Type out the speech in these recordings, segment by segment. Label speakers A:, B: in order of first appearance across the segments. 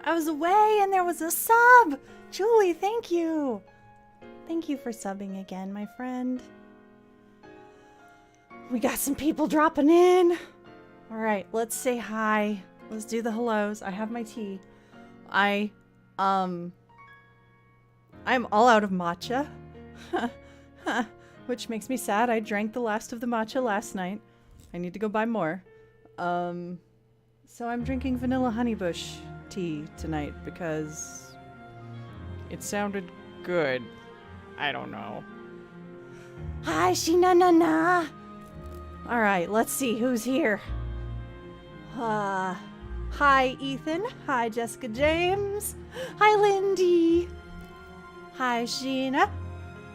A: I was away and there was a sub! Julie, thank you! Thank you for subbing again, my friend. We got some people dropping in. Alright, let's say hi. Let's do the hellos. I have my tea. I'm all out of matcha. Which makes me sad. I drank the last of the matcha last night. I need to go buy more. So I'm drinking vanilla honeybush tea tonight because it sounded good. I don't know. Hi, Shinanana. All right, let's see who's here. Hi, Ethan. Hi, Jessica James. Hi, Lindy. Hi, Sheena.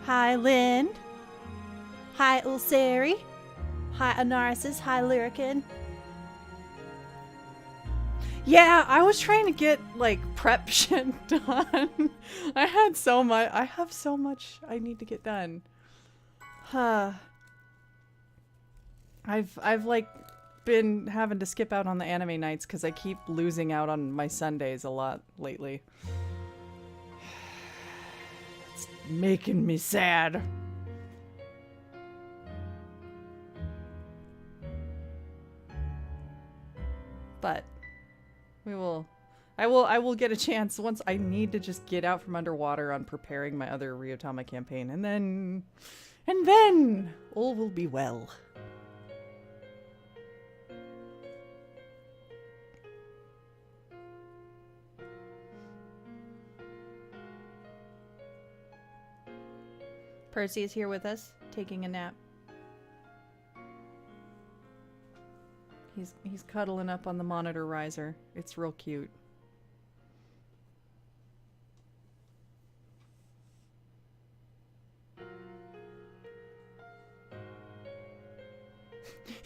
A: Hi, Lynn. Hi, Ulsari. Hi, Anarsis. Hi, Lyrican. Yeah, I was trying to get, like, prep shit done. I have so much I need to get done. I've like, been having to skip out on the anime nights because I keep losing out on my Sundays a lot lately. It's making me sad. But I will get a chance once. I need to just get out from underwater on preparing my other Ryotama campaign, and then all will be well. Percy is here with us, taking a nap. He's cuddling up on the monitor riser. It's real cute.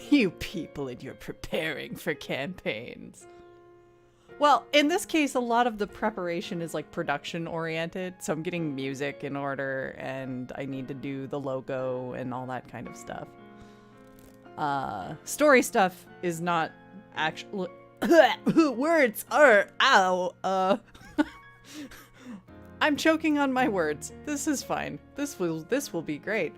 A: You people and you're preparing for campaigns. Well, in this case, a lot of the preparation is like production oriented. So I'm getting music in order and I need to do the logo and all that kind of stuff. Story stuff is not actually words are ow. I'm choking on my words. This is fine. This will be great.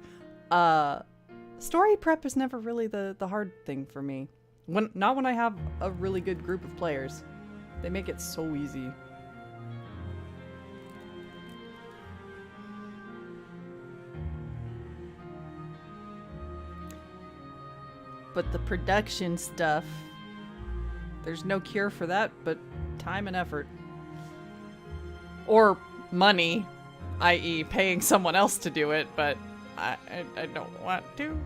A: Story prep is never really the hard thing for me. Not when I have a really good group of players. They make it so easy. But the production stuff, there's no cure for that but time and effort. Or money, i.e. paying someone else to do it, but I don't want to.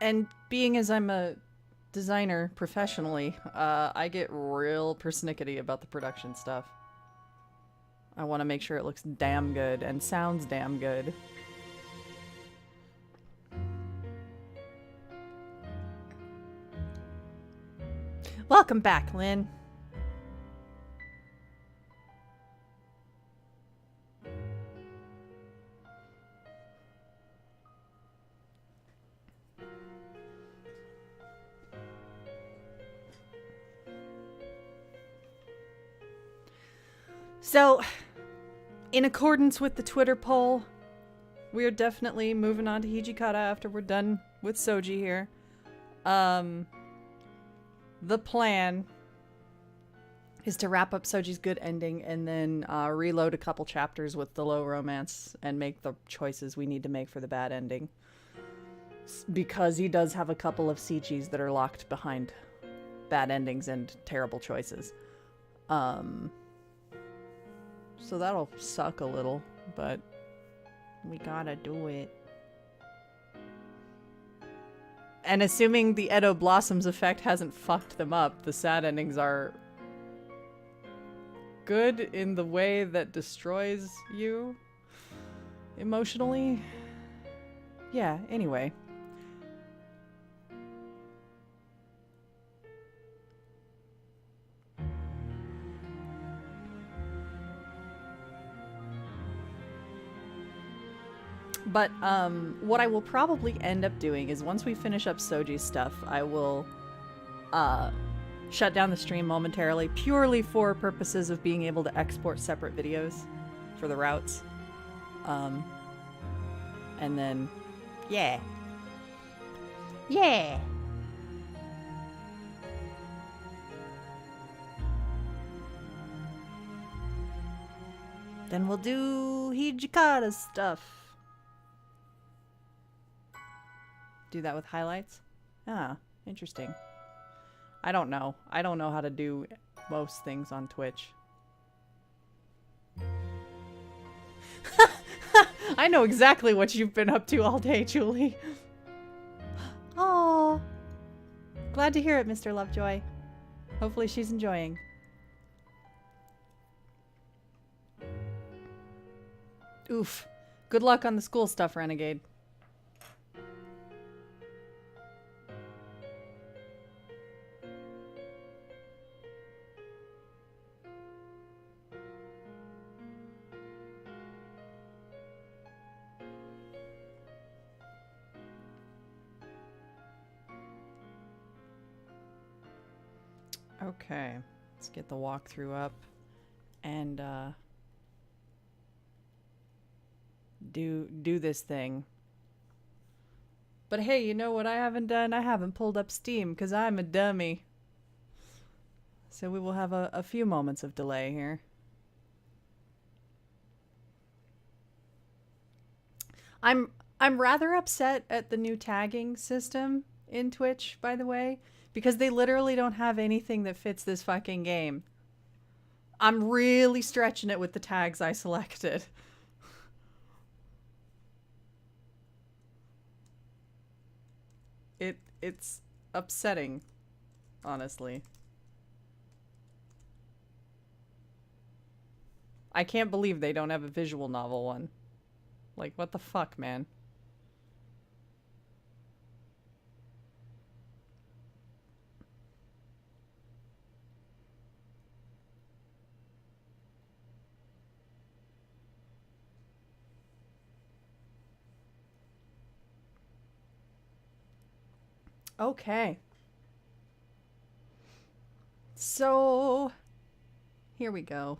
A: And being as I'm a designer professionally, I get real persnickety about the production stuff. I want to make sure it looks damn good and sounds damn good. Welcome back, Lynn. So, in accordance with the Twitter poll, we're definitely moving on to Hijikata after we're done with Soji here. The plan is to wrap up Soji's good ending and then reload a couple chapters with the low romance and make the choices we need to make for the bad ending. Because he does have a couple of CGs that are locked behind bad endings and terrible choices. So that'll suck a little, but we gotta do it. And assuming the Edo Blossoms effect hasn't fucked them up, the sad endings are good in the way that destroys you emotionally. Yeah, anyway. But what I will probably end up doing is once we finish up Soji's stuff, I will shut down the stream momentarily, purely for purposes of being able to export separate videos for the routes. And then, yeah. Yeah! Then we'll do Hijikata stuff. Do that with highlights? Ah, interesting. I don't know. I don't know how to do most things on Twitch. I know exactly what you've been up to all day, Julie. Oh, glad to hear it, Mr. Lovejoy. Hopefully she's enjoying. Oof. Good luck on the school stuff, Renegade. Okay, let's get the walkthrough up and do this thing. But hey, you know what I haven't done? I haven't pulled up Steam because I'm a dummy. So we will have a few moments of delay here. I'm rather upset at the new tagging system in Twitch, by the way, because they literally don't have anything that fits this fucking game. I'm really stretching it with the tags I selected. It's upsetting, honestly. I can't believe they don't have a visual novel one. Like, what the fuck, man? Okay. So, here we go.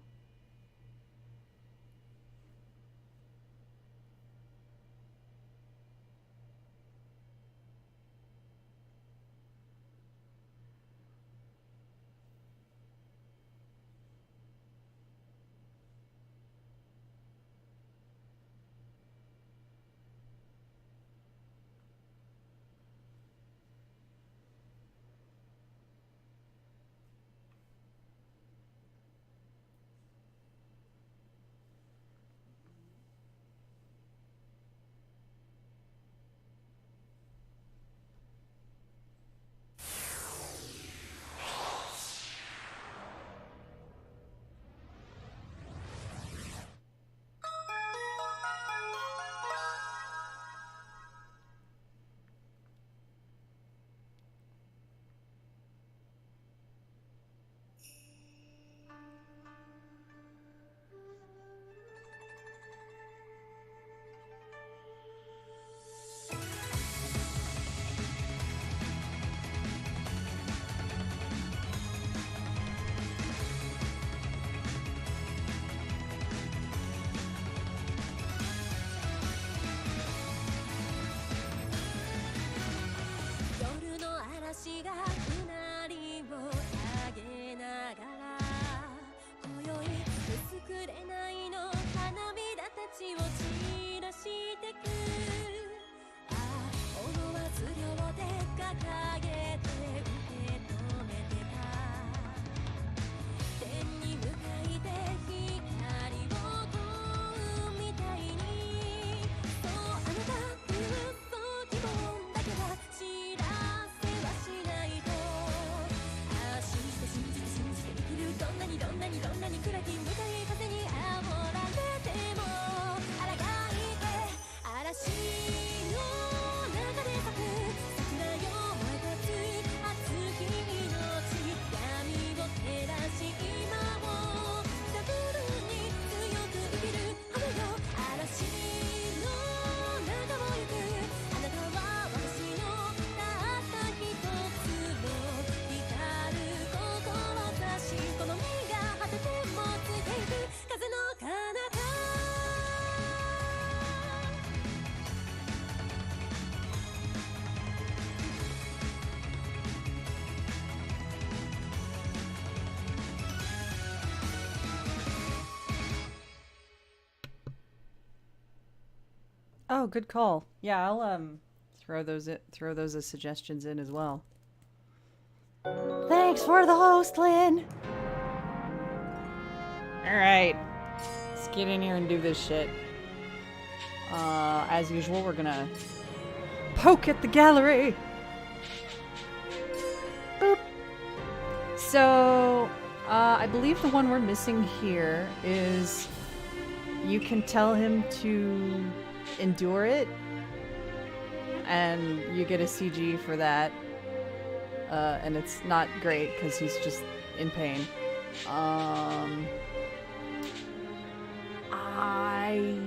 A: Oh, good call. Yeah, I'll throw those as suggestions in as well. Thanks for the host, Lynn. All right, let's get in here and do this shit. As usual, we're gonna poke at the gallery. Boop. So, I believe the one we're missing here is you can tell him to endure it, and you get a CG for that. And it's not great because he's just in pain. I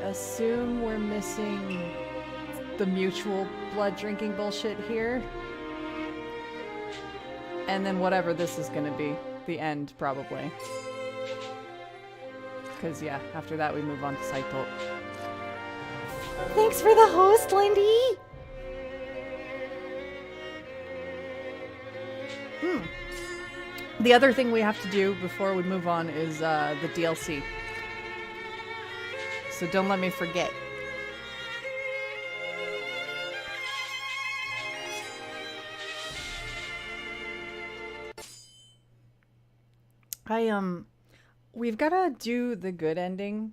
A: assume we're missing the mutual blood drinking bullshit here. And then whatever this is gonna be. The end, probably. Because, yeah, after that we move on to Saito. Thanks for the host, Lindy! The other thing we have to do before we move on is the DLC. So don't let me forget. We've gotta do the good ending,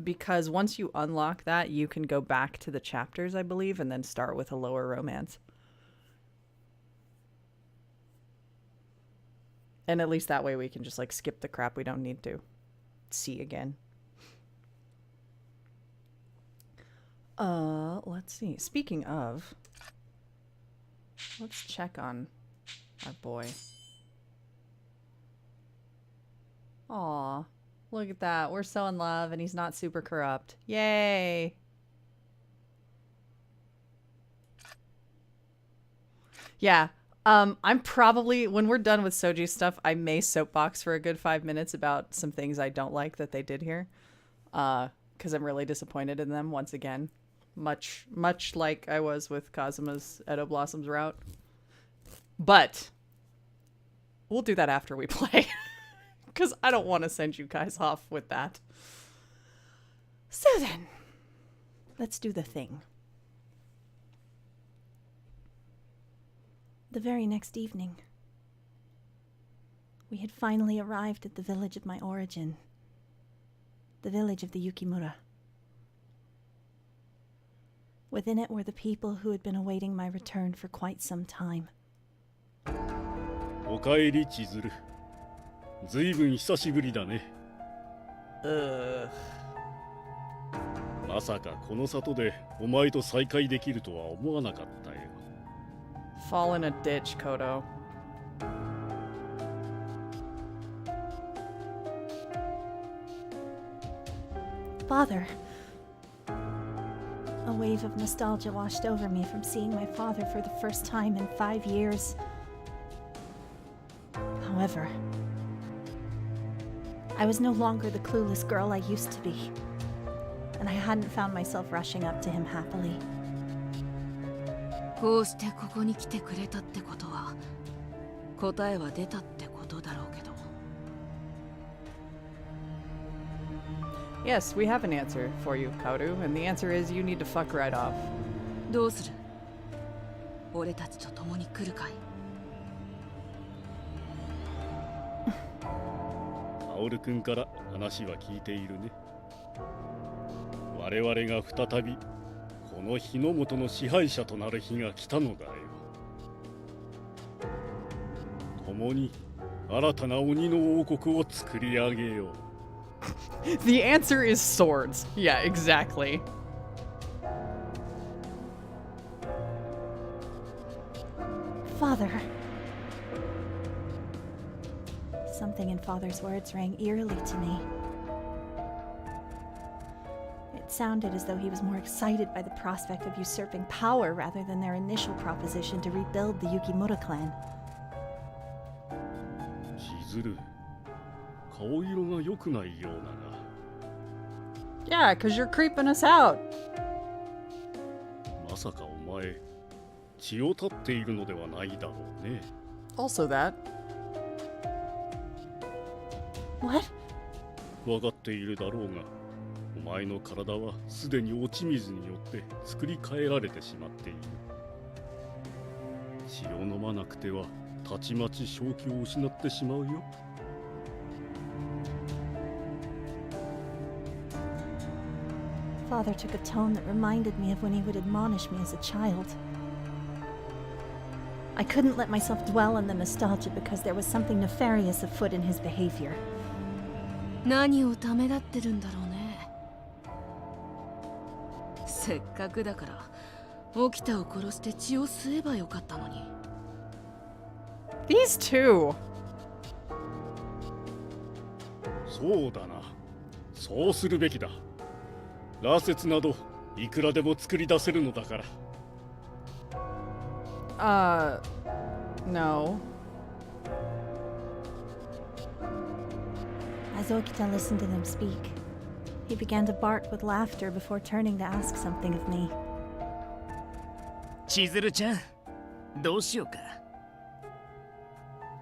A: because once you unlock that, you can go back to the chapters, I believe, and then start with a lower romance. And at least that way we can just, like, skip the crap we don't need to see again. Let's see. Speaking of, let's check on our boy. Aw, look at that. We're so in love and he's not super corrupt. Yay! Yeah. I'm probably, when we're done with Soji's stuff, I may soapbox for a good 5 minutes about some things I don't like that they did here. Because I'm really disappointed in them once again. Much like I was with Kazuma's Edo Blossoms route. But we'll do that after we play. Because I don't want to send you guys off with that. So then, let's do the thing. The very next evening, we had finally arrived at the village of my origin. The village of the Yukimura. Within it were the people who had been awaiting my return for quite some time.
B: Okaeri Chizuru. ずいぶん久しぶりだね。まさかこの里でお前と再会できるとは思わなかったよ。
A: Fall in a ditch, Kodo.
C: Father. A wave of nostalgia washed over me from seeing my father for the first time in 5 years. However, I was no longer the clueless girl I used to be, and I hadn't found myself rushing up to him happily.
D: こうしてここに来てくれたってことは、答えは出たってことだろうけど。
A: Yes, we have an answer for you, Kaoru, and the answer is you need to fuck right off.
D: どうする？俺たちと共に来るかい？
B: 薫君から話は聞いているね。我々が再びこの日の本の支配者となる日が来たのだよ。共に新たな鬼の王国を作り上げよう。
A: The answer is swords. Yeah, exactly.
C: Father. Something in Father's words rang eerily to me. It sounded as though he was more excited by the prospect of usurping power rather than their initial proposition to rebuild the Yukimura clan.
B: 千鶴、顔色が良くないようだな。
A: Yeah, because you're creeping us out.
B: まさかお前、血を立っているのではないだろうね。
A: Also that.
C: What?
B: 分かっているだろうが、お前の体はすでに落ち水によって作り変えられてしまっている。血を飲まなくてはたちまち正気を失ってしまうよ。
C: Father took a tone that reminded me of when he would admonish me as a child. I couldn't let myself dwell on the nostalgia because there was something nefarious afoot in his behavior.
D: 何をためらってるんだろうね。せっかくだから沖田を殺して血を吸えばよかったのに。
A: These two.
B: そうだな。そうするべきだ。羅刹などいくらでも作り出せるのだから。
A: No.
C: As Okita listened to them speak, he began to bark with laughter before turning to ask something of me.
E: 千鶴ちゃん、どうしようか。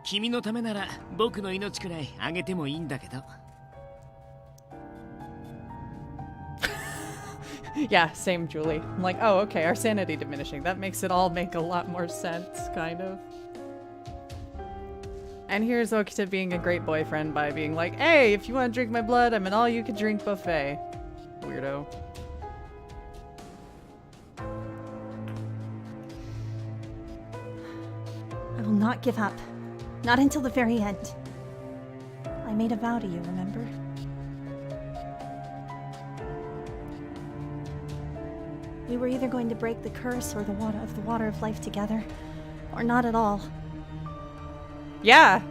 E: 君のためなら僕の命くらいあげてもいいんだけど。
A: Yeah, same, Julie. I'm like, oh, okay, our sanity diminishing. That makes it all make a lot more sense, kind of. And here's Okita being a great boyfriend by being like, hey, if you want to drink my blood, I'm an all-you-can-drink buffet. Weirdo.
C: I will not give up. Not until the very end. I made a vow to you, remember? We were either going to break the curse or the water of life together, or not at all.
A: Yeah,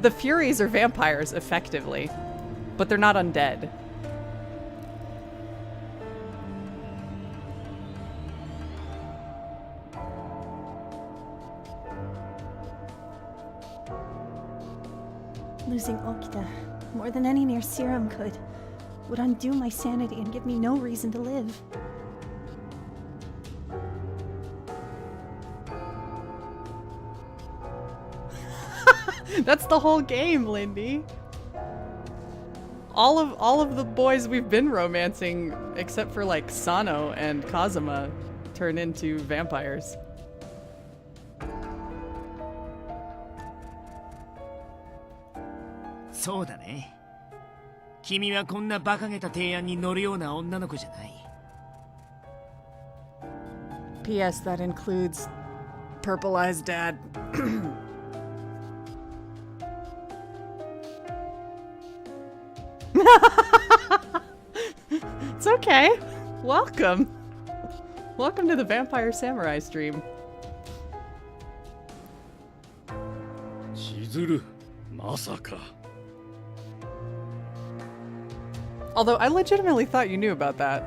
A: the Furies are vampires, effectively. But they're not undead.
C: Losing Okita, more than any mere serum could, would undo my sanity and give me no reason to live.
A: That's the whole game, Lindy. All of the boys we've been romancing, except for like Sano and Kazuma, turn into vampires.
E: そうだね。君はこんな馬鹿げた提案に乗るような女の子じゃない。
A: P.S. That includes Purple Eyes Dad. It's okay. Welcome. Welcome to the Vampire Samurai stream.
B: 千鶴、まさか。
A: Although I legitimately thought you knew about that.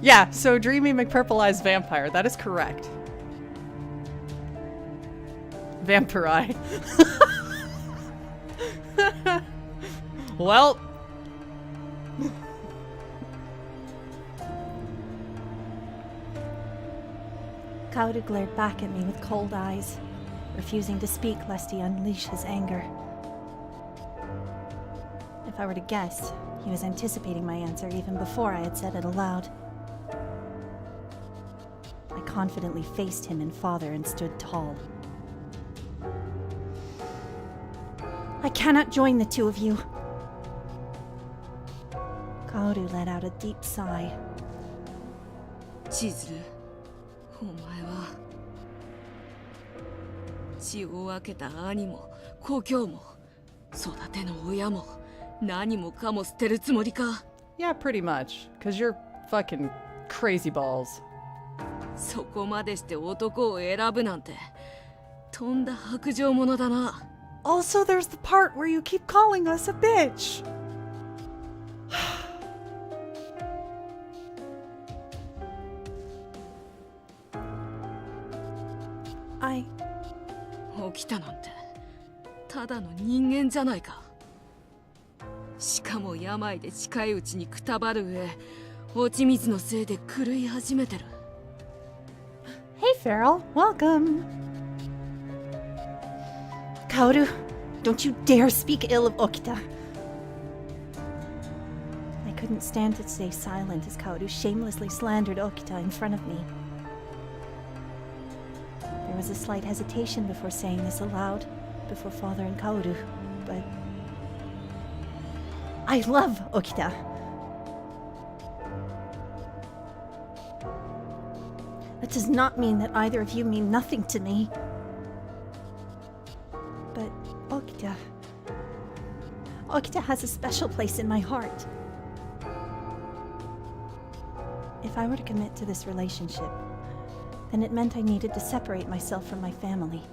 A: Yeah, so Dreamy McPurple Eyes Vampire. That is correct. Vampiri. Well.
C: Kaoru glared back at me with cold eyes, refusing to speak lest he unleash his anger. If I were to guess, he was anticipating my answer even before I had said it aloud. I confidently faced him and father and stood tall. I cannot join the two of you. Kaoru let out a deep sigh.
D: 千鶴、お前は血を分けた兄も故郷も育ての親も何もかも捨てるつもりか。
A: Yeah, pretty much. Cause you're fucking crazy balls.
D: そこまでして男を選ぶなんてとんだ薄情者だな。
A: Also, there's the part where you keep calling us a bitch.
C: I...
D: 起きたなんてただの人間じゃないか。しかも病で近いうちにくたばる上、落ち水のせいで狂い始めてる。
C: Hey, Farrell. Welcome. Kaoru, don't you dare speak ill of Okita. I couldn't stand to stay silent as Kaoru shamelessly slandered Okita in front of me. There was a slight hesitation before saying this aloud, before Father and Kaoru, but... I love Okita! That does not mean that either of you mean nothing to me. But Okita... Okita has a special place in my heart. If I were to commit to this relationship, then it meant I needed to separate myself from my family.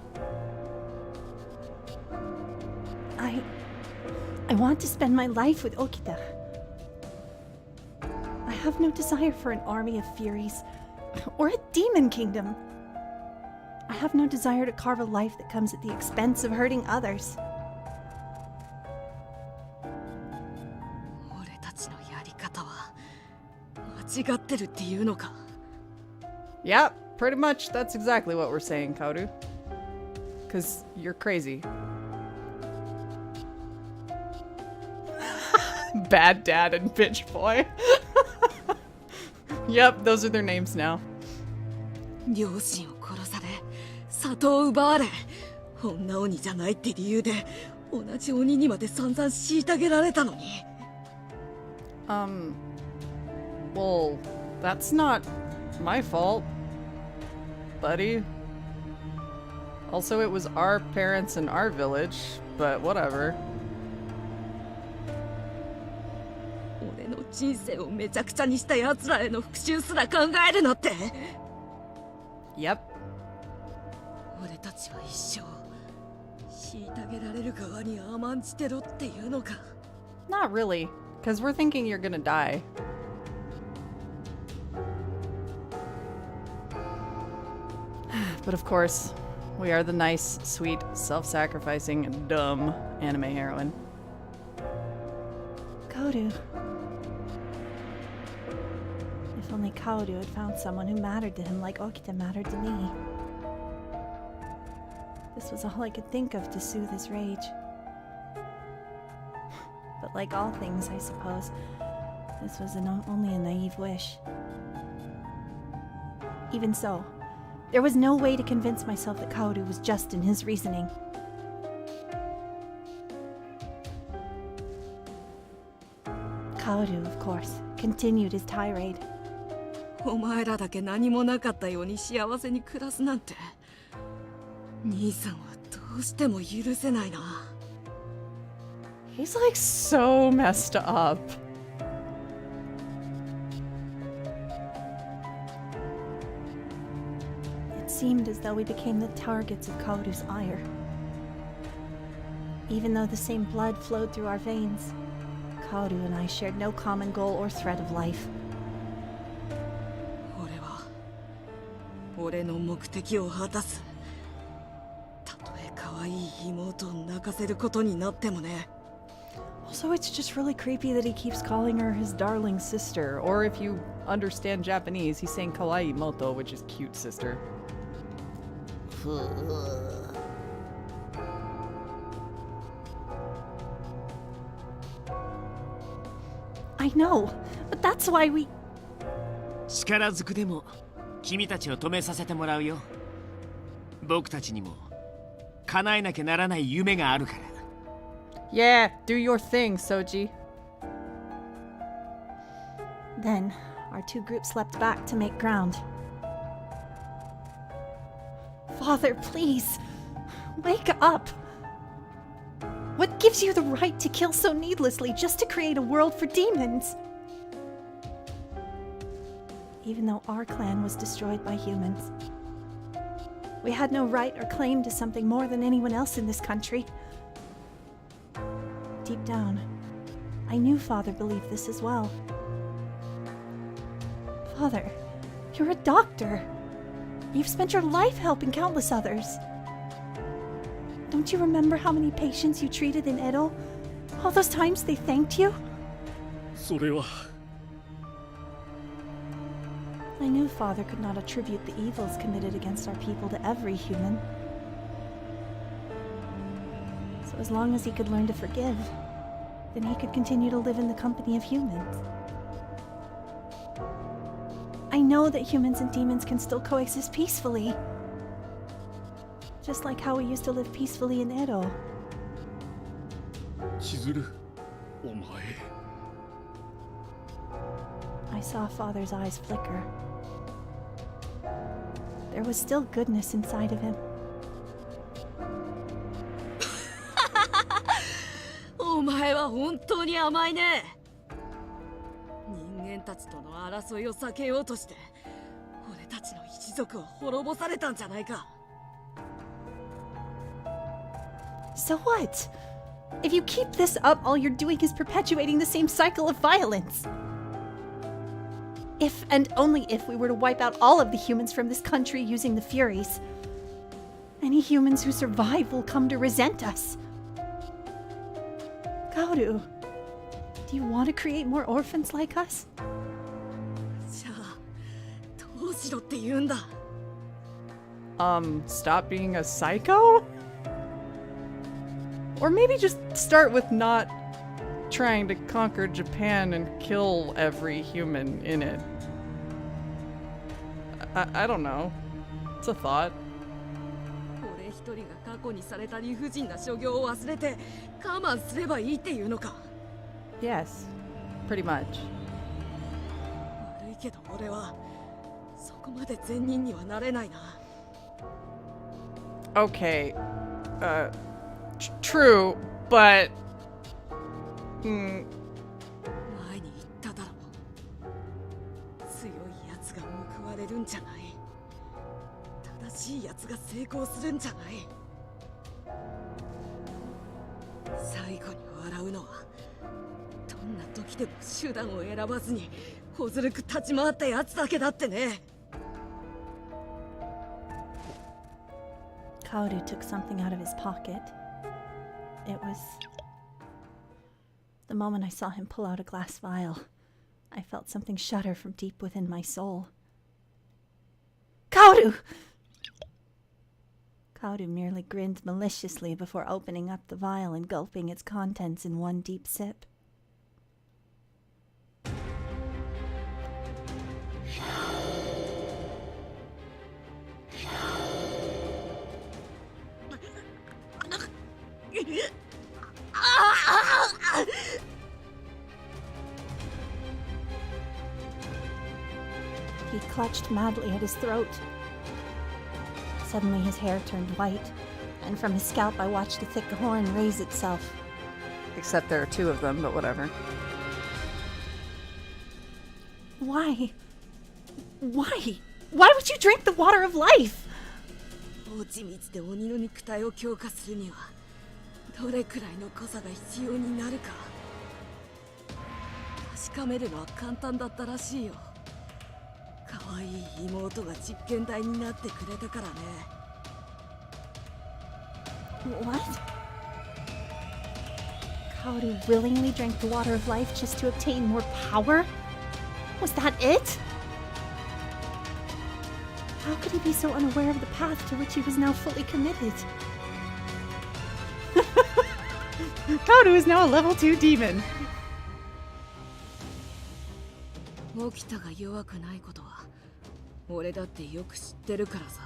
C: I want to spend my life with Okita. I have no desire for an army of Furies, or a demon kingdom. I have no desire to carve a life that comes at the expense of hurting others.
D: 俺たちのやり方は間違ってるっていうのか。
A: Yeah, pretty much that's exactly what we're saying, Kaoru. Because you're crazy. Bad dad and bitch boy. Yep, those are their names now.
D: 両親を殺され、里を奪われ、女鬼じゃないって理由で同じ鬼にまで散々虐げられたのに。
A: Well, that's not my fault, buddy. Also, it was our parents in our village, but whatever.
D: 俺の人生をめちゃくちゃにした奴らへの復讐すら考えるのって。
A: Yep.
D: 俺たちは一生虐げられる側に甘んじてろっていうのか。
A: Not really, because we're thinking you're gonna die. But of course, we are the nice, sweet, self-sacrificing, dumb anime heroine.
C: Kaoru. If only Kaoru had found someone who mattered to him like Okita mattered to me. This was all I could think of to soothe his rage. But like all things, I suppose, this was only a naive wish. Even so, there was no way to convince myself that Kaoru was just in his reasoning. Kaoru, of course, continued his tirade.
D: お前らだけ何もなかったように幸せに暮らすなんて、兄さんはどうしても許せないな。
A: He's like so messed up.
C: It seemed as though we became the targets of Kaoru's ire. Even though the same blood flowed through our veins, Kaoru and I shared no common goal or thread of life.
D: 俺は俺の目的を果たす。たとえ可愛い妹を泣かせることになってもね。
A: Also, it's just really creepy that he keeps calling her his darling sister. Or if you understand Japanese, he's saying kawaii moto, which is cute sister.
C: I know, but that's why we...
E: 力ずくでも君たちを止めさせてもらうよ。僕たちにも叶えなきゃならない夢があるから。
A: Yeah, do your thing, Soji.
C: Then, our two groups leapt back to make ground. Father, please! Wake up! What gives you the right to kill so needlessly just to create a world for demons? Even though our clan was destroyed by humans, we had no right or claim to something more than anyone else in this country. Deep down, I knew Father believed this as well. Father, you're a doctor. You've spent your life helping countless others. Don't you remember how many patients you treated in Edo? All those times they thanked you?
B: それは
C: I knew Father could not attribute the evils committed against our people to every human. So as long as he could learn to forgive, then he could continue to live in the company of humans. know that humans and demons can still coexist peacefully. Just like how we used to live peacefully in Edo.
B: 千鶴、お前。
C: I saw Father's eyes flicker. There was still goodness inside of him.
D: お前は本当に甘いね。人間たちとの争いを避けようとして俺たちの一族は滅ぼされたんじゃないか。
C: So what? If you keep this up, all you're doing is perpetuating the same cycle of violence. If and only if we were to wipe out all of the humans from this country using the Furies, any humans who survive will come to resent us. Kaoru, do you want to create more orphans like us?
D: じゃあどうしろって言うんだ。
A: Stop being a psycho? Or maybe just start with not trying to conquer Japan and kill every human in it. I don't know. It's a thought.
D: 俺一人が過去にされた理不尽な所業を忘れて我慢すればいいっていうのか。
A: Yes, pretty much.
D: 悪いけど俺はそこまで善人にはなれないな。
A: Okay. True, but...
D: 前に言っただろう。強いやつが報われるんじゃない。正しいやつが成功するんじゃない。最後に笑うのはどんな時でも手段を選ばずにほずるく立ち回ったやつだけだってね。
C: Kaoru took something out of his pocket. It was... The moment I saw him pull out a glass vial, I felt something shudder from deep within my soul. Kaoru! Kaoru merely grinned maliciously before opening up the vial and gulping its contents in one deep sip. He clutched madly at his throat. Suddenly his hair turned white, and from his scalp I watched a thick horn raise itself.
A: Except there are two of them, but whatever.
C: Why? Why? Why would you drink the water of life?
D: 落ち水で鬼の肉体を強化するにはどれくらいの濃さが必要になるか確かめるのは簡単だったらしいよ。可愛い妹が実験台になってくれたからね。
C: What? Kaoru willingly drank the water of life just to obtain more power? Was that it? How could he be so unaware of the path to which he was now fully committed?
A: Kaoru is now a level 2 demon.
D: 沖田が弱くないことは俺だってよく知ってるからさ。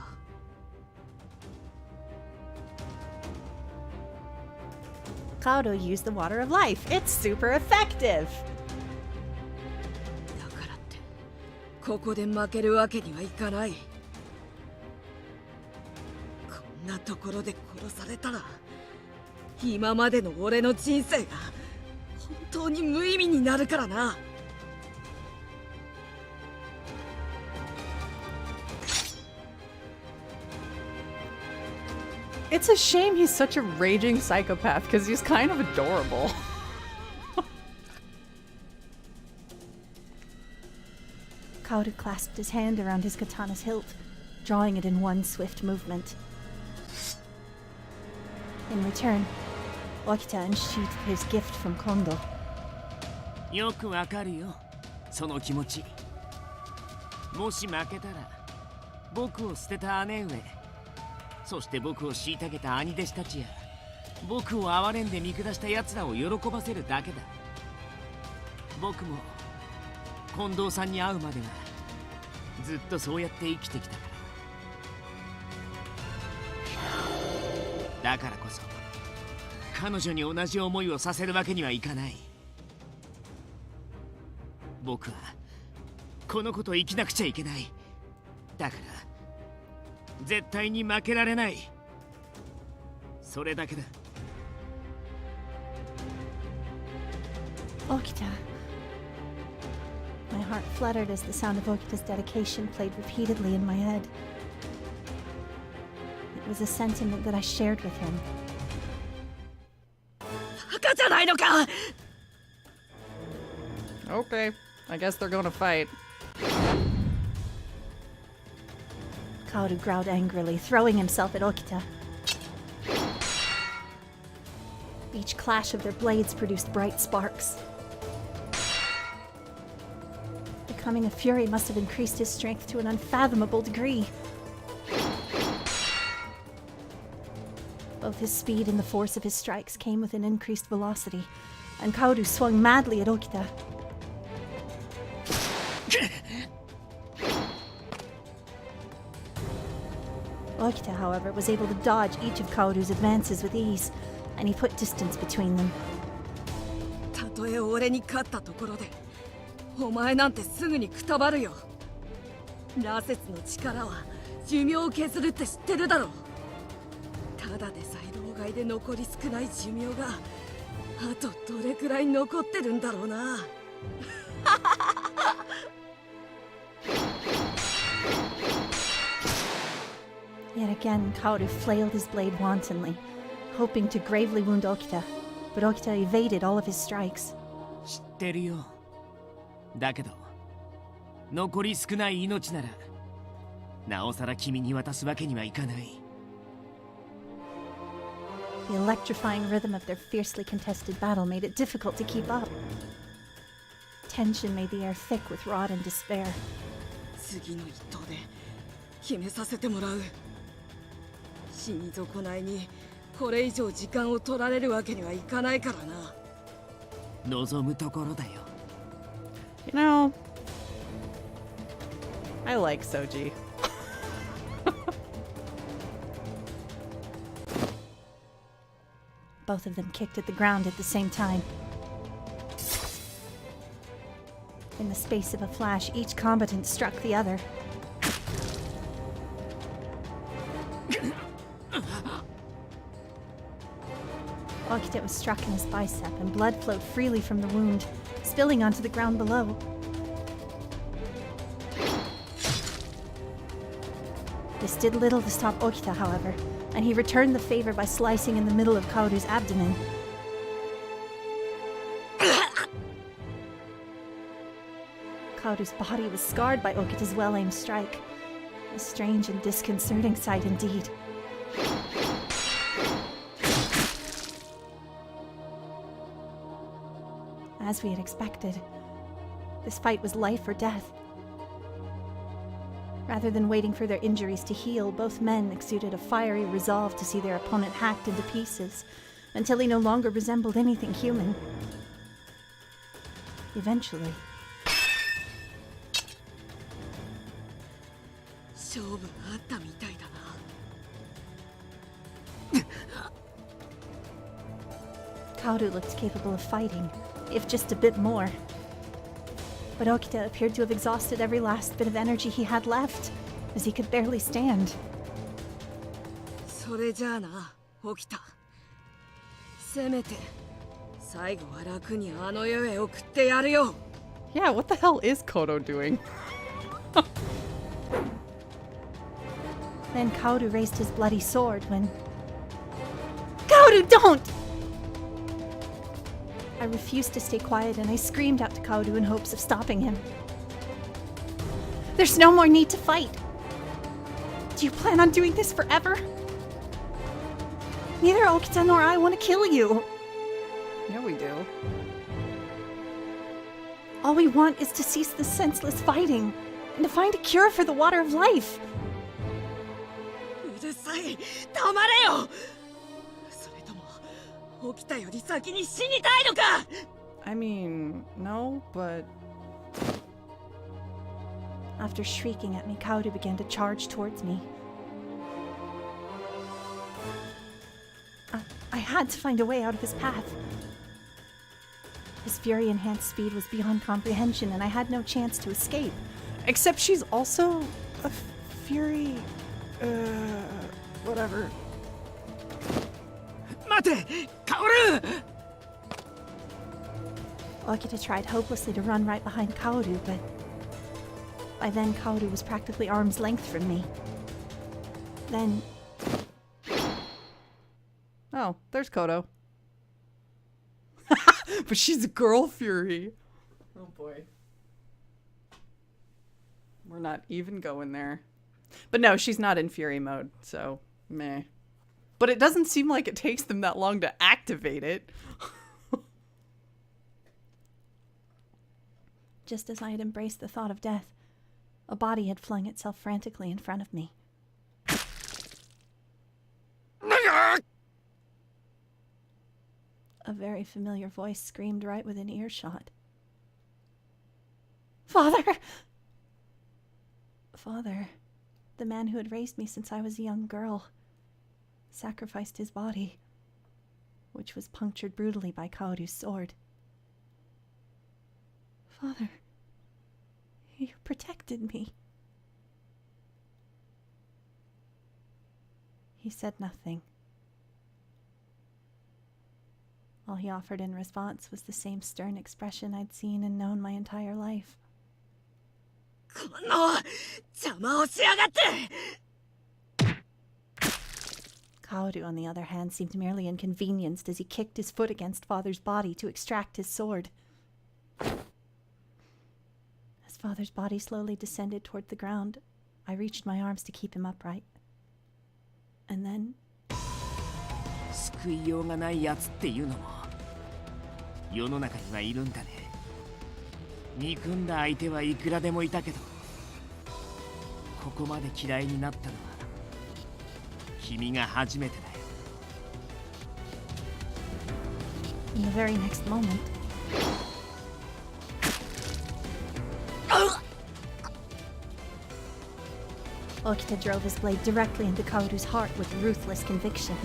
C: Kaoru used the water of life. It's super effective.
D: だからってここで負けるわけにはいかない。こんなところで殺されたら今までの俺の人生が本当に無意味になるからな。
A: It's a shame he's such a raging psychopath, because he's kind of adorable.
C: Kaoru clasped his hand around his katana's hilt, drawing it in one swift movement. In return, Okita unsheathed his gift from Kondo.
E: よくわかるよ、その気持ち。もし負けたら、僕を捨てた姉上、そして僕を虐げた兄弟子たちや、僕を憐れんで見下した奴らを喜ばせるだけだ。僕も近藤さんに会うまではずっとそうやって生きてきたから。だからこそ彼女に同じ思いをさせるわけにはいかない。僕はこの子と生きなくちゃいけない。だから絶対に負けられない。それだけだ。
C: Okita. My heart fluttered as the sound of Okita's dedication played repeatedly in my head. It was a sentiment that I shared with him.
D: バカじゃないのか。
A: Okay, I guess they're gonna fight.
C: Kaoru growled angrily, throwing himself at Okita. Each clash of their blades produced bright sparks. Becoming a fury must have increased his strength to an unfathomable degree. Both his speed and the force of his strikes came with an increased velocity, and Kaoru swung madly at Okita. Okita, however, was able to dodge each of Kaoru's advances with ease, and he put distance between them.
D: たとえ俺に勝ったところでお前なんてすぐにくたばるよ。羅刹の力は寿命を削るって知ってるだろう。ただでさえ老害で残り少ない寿命があとどれくらい残ってるんだろうな。
C: Yet again, Kaoru flailed his blade wantonly, hoping to gravely wound Okita, but Okita evaded all of his strikes.
E: 知ってるよ。だけど残り少ない命ならなおさら君に渡すわけにはいかない。
C: The electrifying rhythm of their fiercely contested battle made it difficult to keep up. Tension made the air thick with rot and despair.
D: 次の一投で決めさせてもらう。死に損ないにこれ以上時間を取られるわけにはいかないからな。
E: 望むところだよ。
A: You know, I like Soji.
C: Both of them kicked at the ground at the same time. In the space of a flash, each combatant struck the other. Okita was struck in his bicep, and blood flowed freely from the wound, spilling onto the ground below. This did little to stop Okita, however, and he returned the favor by slicing in the middle of Kaoru's abdomen. Kaoru's body was scarred by Okita's well-aimed strike. A strange and disconcerting sight indeed. As we had expected, this fight was life or death. Rather than waiting for their injuries to heal, both men exuded a fiery resolve to see their opponent hacked into pieces, until he no longer resembled anything human. Eventually,
D: 勝負があったみたいだな。
C: Kaoru looked capable of fighting, if just a bit more. But Okita appeared to have exhausted every last bit of energy he had left, as he could barely stand.
D: それじゃあな、起きた。せめて最後は楽にあの世へ送ってやるよ。
A: Yeah, what the hell is Kodo doing?
C: Then Kaoru raised his bloody sword when... Kaoru, don't! I refused to stay quiet and I screamed out to Kaoru in hopes of stopping him. There's no more need to fight. Do you plan on doing this forever? Neither Okita nor I want to kill you.
A: Yeah, we do.
C: All we want is to cease this senseless fighting and to find a cure for the water of life.
D: うるさい、黙れよ。それとも起きたより先に死にたいのか。
A: I mean, no, but...
C: After shrieking at me, Kaoru began to charge towards me. I had to find a way out of his path. His fury-enhanced speed was beyond comprehension, and I had no chance to escape.
A: Except she's also a fury... whatever.
E: 待てカオル
C: Okita tried hopelessly to run right behind Kaoru, but by then Kaoru was practically arm's length from me. Then...
A: Oh, there's Kodo. But she's a girl fury. Oh boy. We're not even going there. But no, she's not in fury mode, so meh. But it doesn't seem like it takes them that long to activate it.
C: Just as I had embraced the thought of death, a body had flung itself frantically in front of me. A very familiar voice screamed right within earshot. Father! Father, the man who had raised me since I was a young girl, sacrificed his body, which was punctured brutally by Kaoru's sword. Father, you protected me. He said nothing. All he offered in response was the same stern expression I'd seen and known my entire life.
D: この邪魔をしやがって
C: Kaoru, on the other hand, seemed merely inconvenienced as he kicked his foot against Father's body to extract his sword. As Father's body slowly descended toward the ground, I reached my arms to keep him upright. And then...
E: 救いようがないやつっていうのも世の中にはいるんだね。憎んだ相手はいくらでもいたけど、ここまで嫌いになったのは君が初めてだよ。
C: In the very next moment... Okita drove his blade directly into Kaoru's heart with ruthless conviction.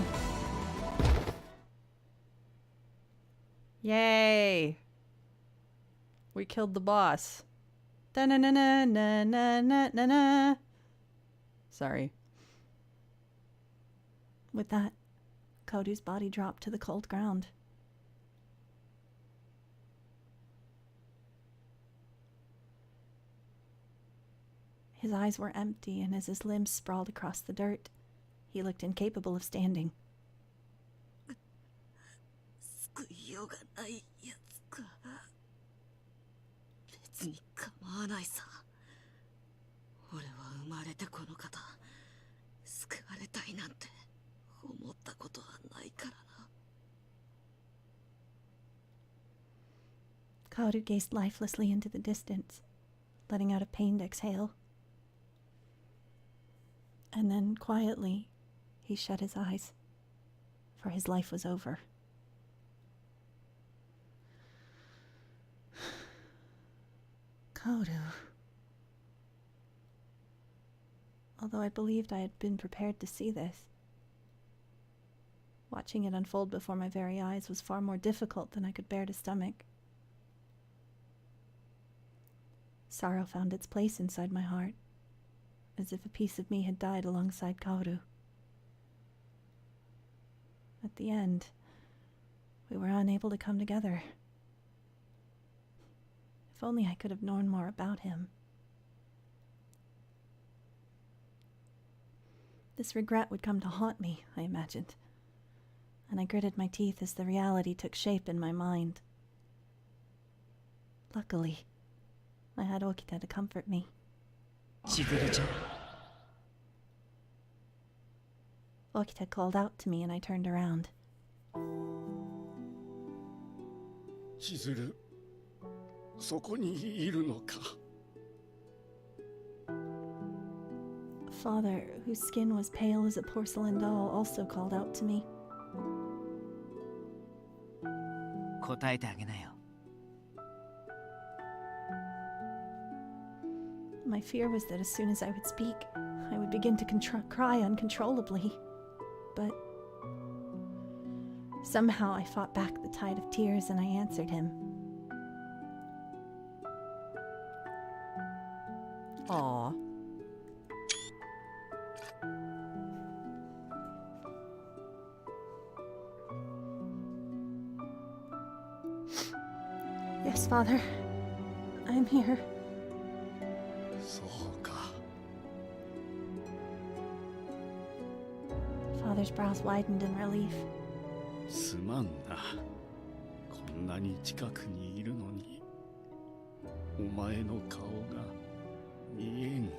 A: Yay! We killed the boss. Da-na-na-na-na-na-na-na. Sorry.
C: With that, Kaoru's body dropped to the cold ground. His eyes were empty, and as his limbs sprawled across the dirt, he looked incapable of standing.
D: 救いようがないやつか。別に構わないさ。俺は生まれてこの方救われたいなんて思ったことはないからな。
C: Kaoru gazed lifelessly into the distance, letting out a pained exhale. And then, quietly, he shut his eyes, for his life was over. Kaoru. Although I believed I had been prepared to see this, watching it unfold before my very eyes was far more difficult than I could bear to stomach. Sorrow found its place inside my heart, as if a piece of me had died alongside Kaoru. At the end, we were unable to come together. If only I could have known more about him. This regret would come to haunt me, I imagined, and I gritted my teeth as the reality took shape in my mind. Luckily, I had Okita to comfort me.
E: 千鶴ちゃん
C: Okita called out to me and I turned around.
B: 千鶴そこにいるのか
C: Father, whose skin was pale as a porcelain doll, also called out to me.
E: 答えてあげなよ。
C: My fear was that as soon as I would speak, I would begin to cry uncontrollably. But somehow I fought back the tide of tears and I answered him.
A: Aw.
C: Yes, Father. I'm here.
B: そうか。
C: Father's brows widened in relief.
B: すまんな。こんなに近くにいるのに、お前の顔が見えん。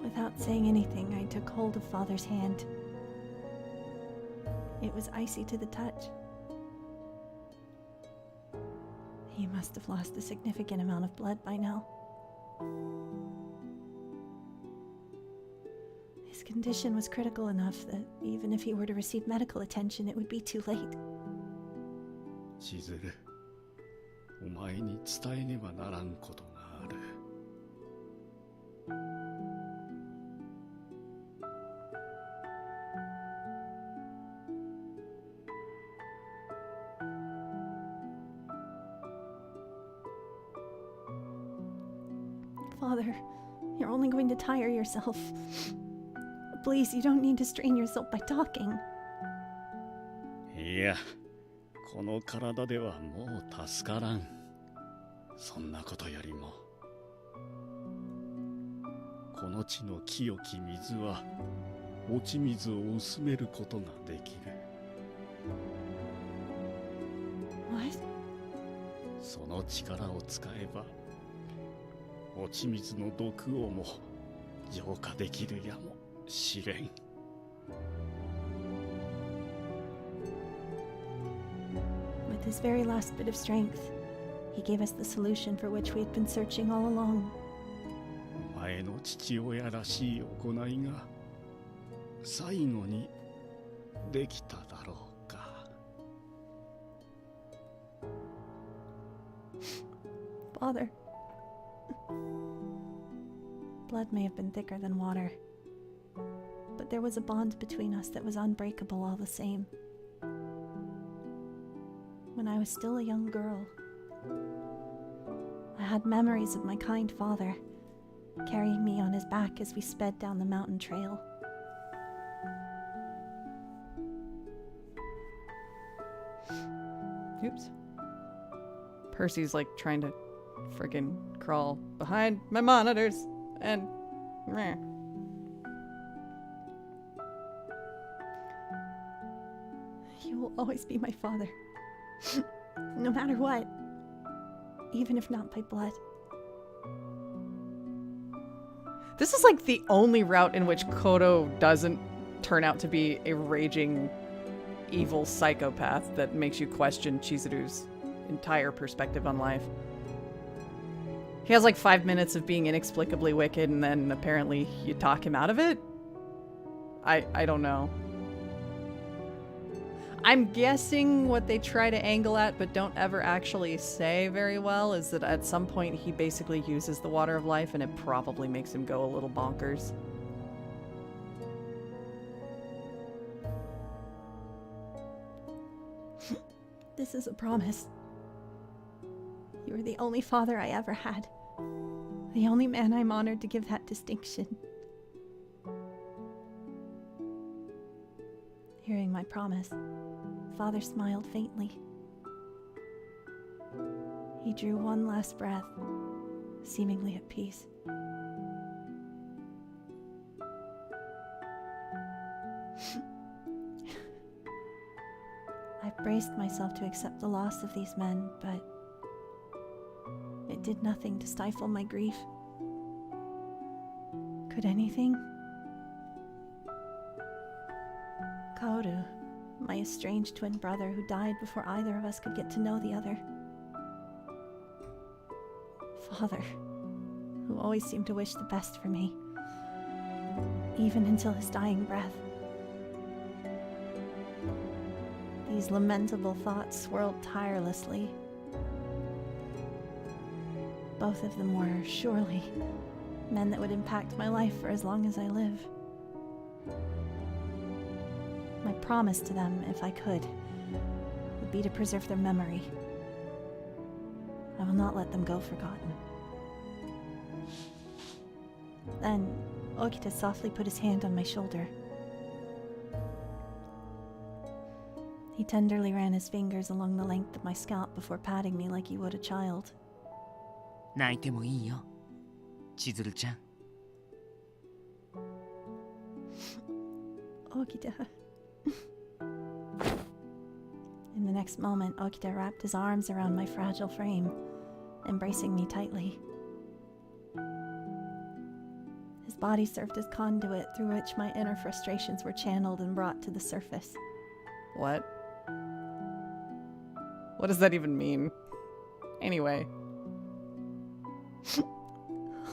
C: Without saying anything, I took hold of Father's hand. It was icy to the touch. He must have lost a significant amount of blood by now. His condition was critical enough that even if he were to receive medical attention, it would be too late.
B: 千鶴、お前に伝えねばならんことがある。
C: Father, you're only going to tire yourself. Please, you don't need to strain yourself by talking.
B: いや、この体ではもう助からん。そんなことよりも、この地の清き水は落ち水を薄めることができる。
C: What?
B: その力を使えば、落ち水の毒をも浄化できるやもしれん。
C: With his very last bit of strength, he gave us the solution for which we had been searching all along.
B: お前の父親らしい行いが最後にできただろうか。
C: Father. Blood may have been thicker than water, but there was a bond between us that was unbreakable all the same. When I was still a young girl, I had memories of my kind father carrying me on his back as we sped down the mountain trail.
A: Oops. Percy's like trying to friggin' crawl behind my monitors and meh.
C: You will always be my father. No matter what. Even if not by blood.
A: This is like the only route in which Kodo doesn't turn out to be a raging evil psychopath that makes you question Chizuru's entire perspective on life. He has like 5 minutes of being inexplicably wicked and then apparently you talk him out of it? I don't know. I'm guessing what they try to angle at but don't ever actually say very well is that at some point he basically uses the water of life and it probably makes him go a little bonkers.
C: This is a promise. You are the only father I ever had. The only man I'm honored to give that distinction. Hearing my promise, Father smiled faintly. He drew one last breath, seemingly at peace. I braced myself to accept the loss of these men, but it did nothing to stifle my grief. Could anything? Kaoru, my estranged twin brother who died before either of us could get to know the other. Father, who always seemed to wish the best for me, even until his dying breath. These lamentable thoughts swirled tirelessly. Both of them were, surely, men that would impact my life for as long as I live. My promise to them, if I could, would be to preserve their memory. I will not let them go forgotten. Then, Okita softly put his hand on my shoulder. He tenderly ran his fingers along the length of my scalp before patting me like he would a child.
E: 泣いてもいいよ、千鶴ちゃん。
C: Okita. In the next moment, Okita wrapped his arms around my fragile frame, embracing me tightly. His body served as conduit through which my inner frustrations were channeled and brought to the surface.
A: What? What does that even mean? Anyway.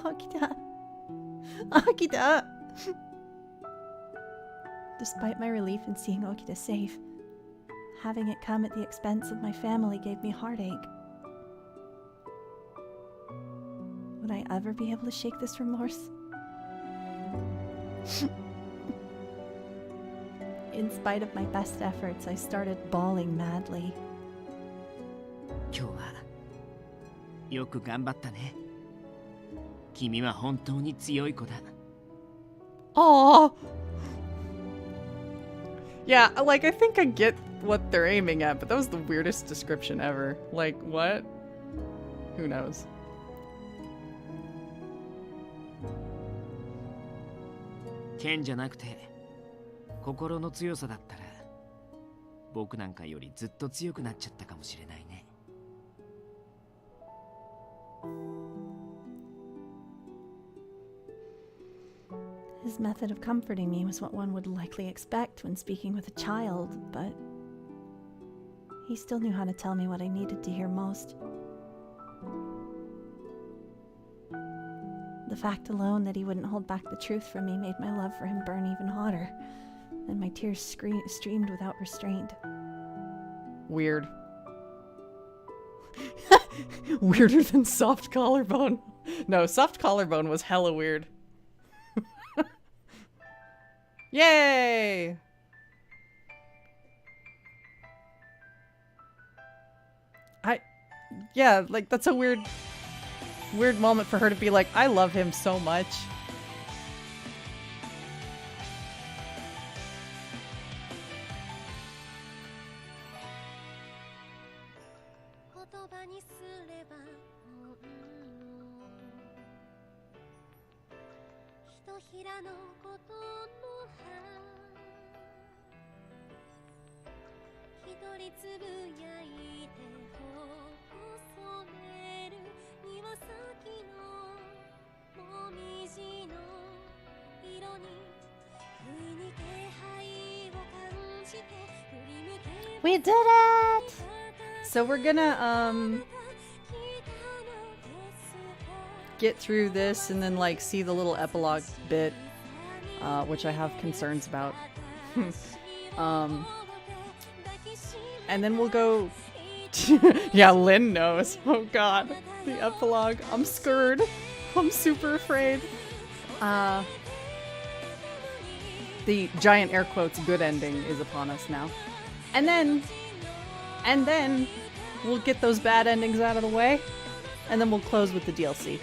C: Okita. Okita! Despite my relief in seeing Okita safe, having it come at the expense of my family gave me heartache. Would I ever be able to shake this remorse? In spite of my best efforts, I started bawling madly.
E: 今日はよく頑張ったね。君は本当に強い子だ。
A: Aww. Yeah, like, I think I get what they're aiming at, but that was the weirdest description ever. Like, what? Who knows?
E: 剣じゃなくて心の強さだったら僕なんかよりずっと強くなっちゃったかもしれないね。
C: His method of comforting me was what one would likely expect when speaking with a child, but he still knew how to tell me what I needed to hear most. The fact alone that he wouldn't hold back the truth from me made my love for him burn even hotter, and my tears streamed without restraint.
A: Weird. Weirder than soft collarbone. No, soft collarbone was hella weird. Yay! Yeah, like, that's a weird moment for her to be like, I love him so much.
C: We did it!
A: So we're gonna, get through this and then, like, see the little epilogue bit, which I have concerns about. And then we'll go... Yeah, Lynn knows. Oh god. The epilogue. I'm scared. I'm super afraid. The giant air quotes good ending is upon us now. And then we'll get those bad endings out of the way, and then we'll close with the DLC.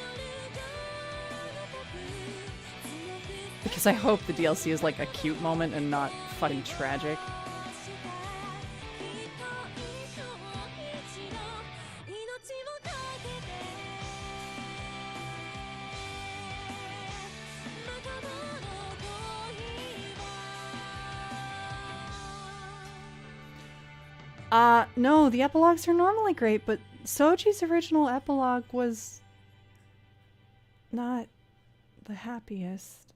A: Because I hope the DLC is like a cute moment and not fucking tragic. No, the epilogues are normally great, but Soji's original epilogue was not the happiest.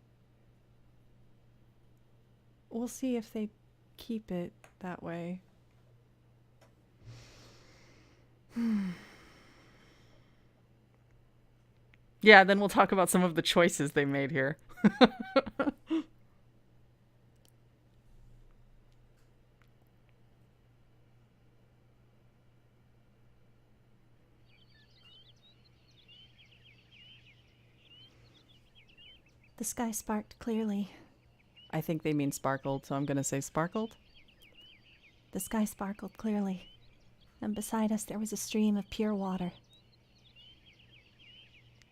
A: We'll see if they keep it that way. Yeah, then we'll talk about some of the choices they made here.
C: The sky sparked clearly.
A: I think they mean sparkled, so I'm gonna say sparkled.
C: The sky sparkled clearly, and beside us there was a stream of pure water.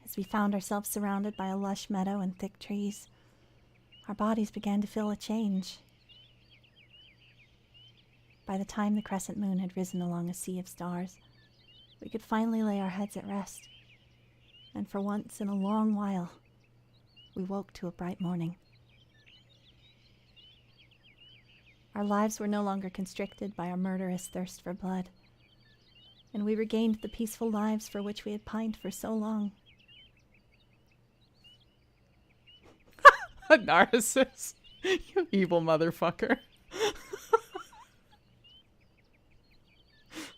C: As we found ourselves surrounded by a lush meadow and thick trees, our bodies began to feel a change. By the time the crescent moon had risen along a sea of stars, we could finally lay our heads at rest, and for once in a long while, we woke to a bright morning. Our lives were no longer constricted by our murderous thirst for blood, and we regained the peaceful lives for which we had pined for so long.
A: A narcissist. You evil motherfucker.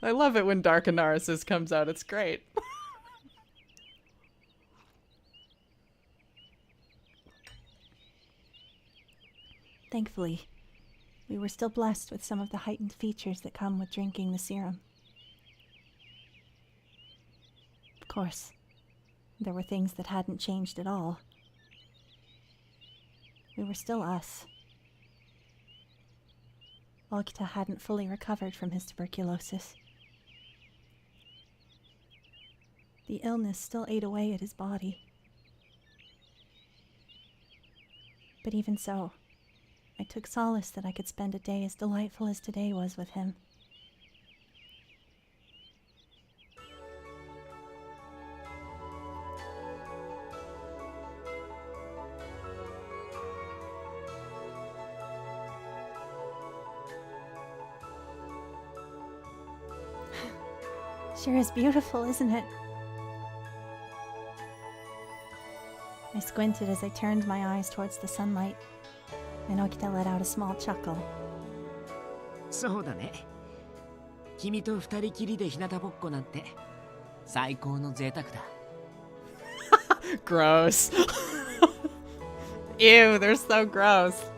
A: I love it when Dark Narcissus comes out. It's great.
C: Thankfully, we were still blessed with some of the heightened features that come with drinking the serum. Of course, there were things that hadn't changed at all. We were still us. Okita hadn't fully recovered from his tuberculosis. The illness still ate away at his body. But even so, I took solace that I could spend a day as delightful as today was with him. Sure is beautiful, isn't it? I squinted as I turned my eyes towards the sunlight, and Okita let out a small chuckle.
E: そうだね。君と二人きりで日向ぼっこなんて最高の贅沢だ。
A: Gross. Ew, they're so gross.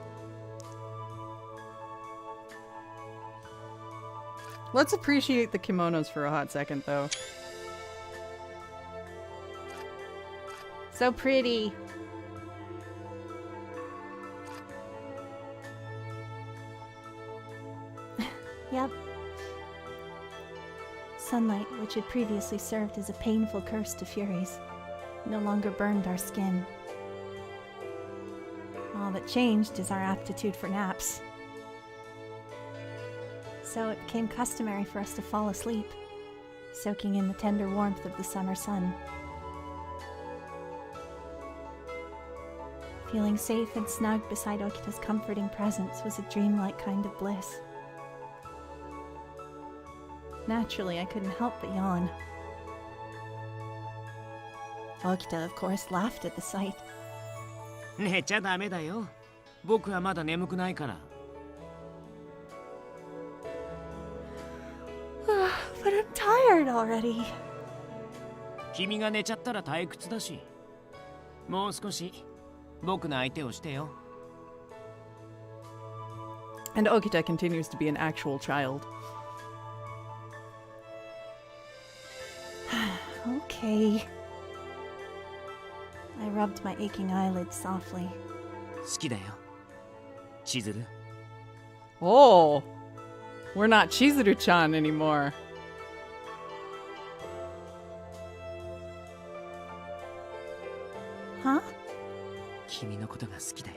A: Let's appreciate the kimonos for a hot second, though. So pretty.
C: Yep. Sunlight, which had previously served as a painful curse to Furies, no longer burned our skin. All that changed is our aptitude for naps. So it became customary for us to fall asleep, soaking in the tender warmth of the summer sun. Feeling safe and snug beside Okita's comforting presence was a dreamlike kind of bliss. Naturally, I couldn't help but yawn. Okita, of course, laughed at the sight.
E: 寝ちゃダメだよ。僕はまだ眠くないから。
C: But I'm tired already.
E: 君が寝ちゃったら退屈だし。もう少し僕の相手をしてよ。
A: And Okita continues to be an actual child.
C: Okay. I rubbed my aching eyelids softly.
E: 好きだよ。千鶴。
A: Oh! We're not Chizuru-chan anymore.
C: Huh?
E: 君のことが好きだよ。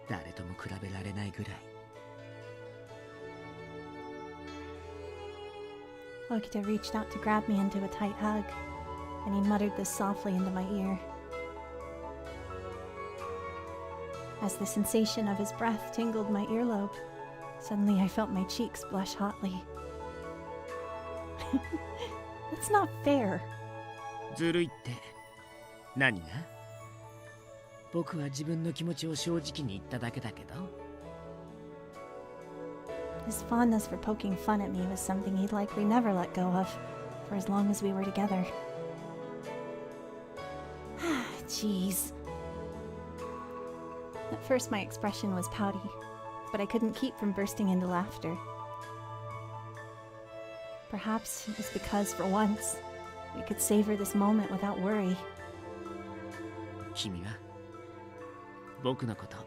E: 誰とも比べられないぐらい。
C: Okita reached out to grab me into a tight hug, and he muttered this softly into my ear. As the sensation of his breath tingled my earlobe, suddenly I felt my cheeks blush hotly. That's not fair.
E: ずるいって何が？僕は自分の気持ちを正直に言っただけだけど。
C: His fondness for poking fun at me was something he'd likely never let go of, for as long as we were together. Jeez. At first my expression was pouty, but I couldn't keep from bursting into laughter. Perhaps it was because, for once, we could savor this moment without worry.
E: 君は僕のこと好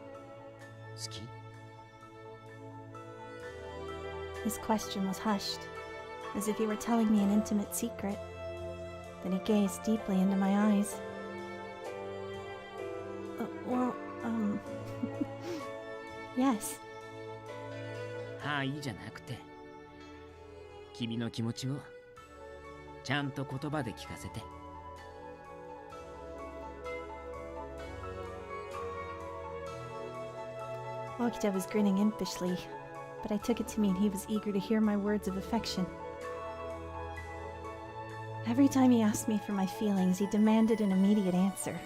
E: き？
C: His question was hushed, as if he were telling me an intimate secret. Then he gazed deeply into my eyes. Well, yes.
E: はいじゃなくて、君の気持ちをちゃんと言葉で聞かせて。
C: Okita was grinning impishly, but I took it to mean he was eager to hear my words of affection. Every time he asked me for my feelings, he demanded an immediate answer.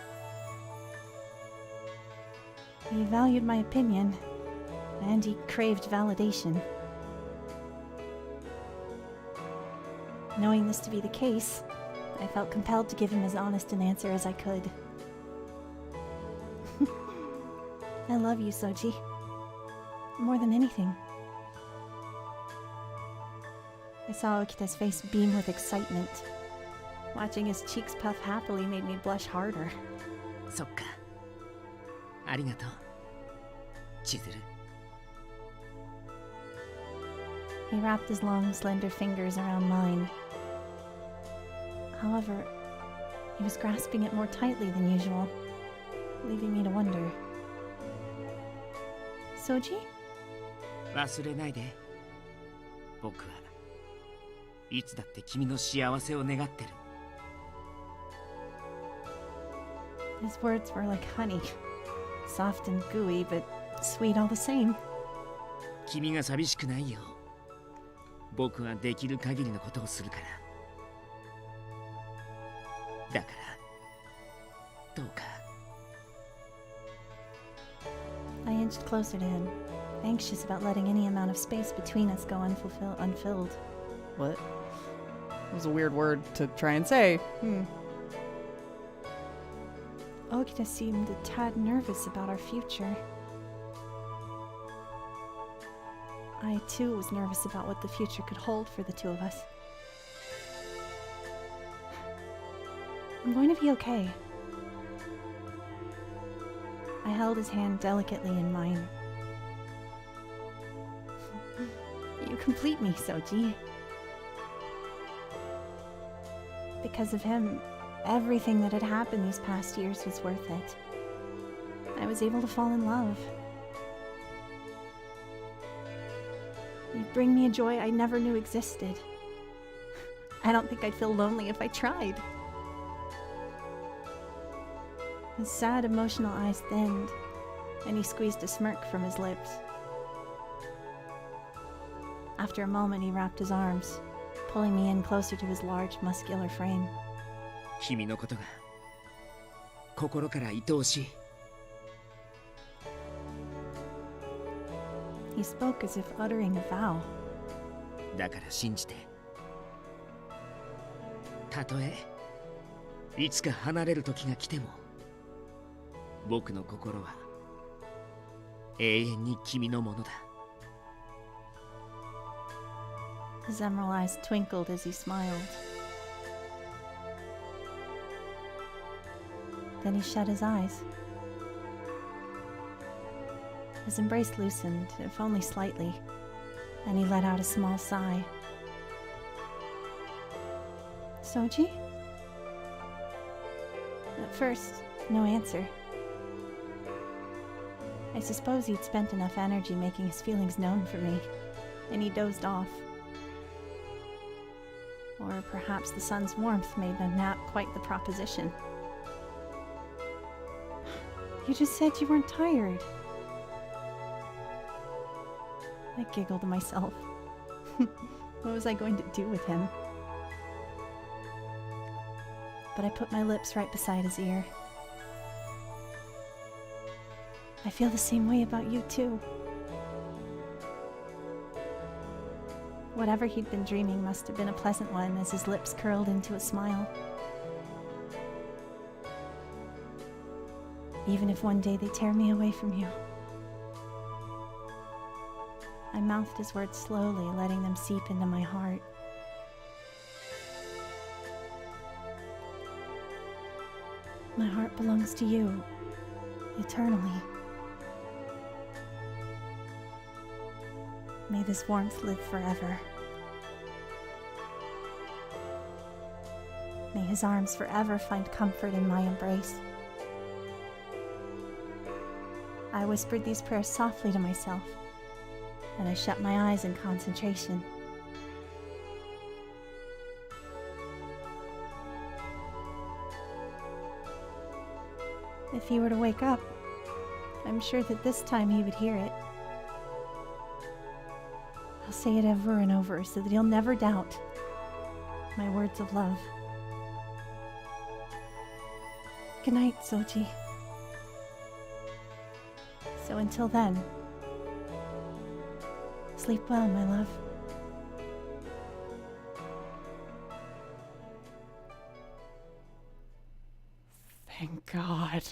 C: He valued my opinion, and he craved validation. Knowing this to be the case, I felt compelled to give him as honest an answer as I could. I love you, Soji. More than anything. I saw Okita's face beam with excitement. Watching his cheeks puff happily made me blush harder.
E: そっか。ありがとう、千鶴。
C: He wrapped his long, slender fingers around mine. However, he was grasping it more tightly than usual, leaving me to wonder. Soji?
E: 忘れないで。僕はいつだって君の幸せを願ってる。
C: His words were like honey. Soft and gooey, but sweet all the same.
E: 君が寂しくないよ。僕はできる限りのことをするから。だから、どうか。
C: I inched closer to him, anxious about letting any amount of space between us go unfilled.
A: What? It was a weird word to try and say.
C: Okita seemed a tad nervous about our future. I too was nervous about what the future could hold for the two of us. I'm going to be okay. I held his hand delicately in mine. You complete me, Soji. Because of him, everything that had happened these past years was worth it. I was able to fall in love. You bring me a joy I never knew existed. I don't think I'd feel lonely if I tried. His sad, emotional eyes thinned, and he squeezed a smirk from his lips. After a moment, he wrapped his arms, pulling me in closer to his large, muscular frame.
E: 君のことが心から愛おしい。
C: He spoke as if uttering a vow.
E: だから信じて。たとえいつか離れる時が来ても、僕の心は永遠に君のものだ。
C: His emerald eyes twinkled as he smiled. Then he shut his eyes. His embrace loosened, if only slightly, and he let out a small sigh. Soji? At first, no answer. I suppose he'd spent enough energy making his feelings known for me, and he dozed off. Or perhaps the sun's warmth made a nap quite the proposition. You just said you weren't tired. I giggled to myself. What was I going to do with him? But I put my lips right beside his ear. I feel the same way about you too. Whatever he'd been dreaming must have been a pleasant one as his lips curled into a smile. Even if one day they tear me away from you. I mouthed his words slowly, letting them seep into my heart. My heart belongs to you, eternally. May this warmth live forever. May his arms forever find comfort in my embrace. I whispered these prayers softly to myself, and I shut my eyes in concentration. If he were to wake up, I'm sure that this time he would hear it. I'll say it over and over so that he'll never doubt my words of love. Good night, Soji. So until then, sleep well, my love.
A: Thank God.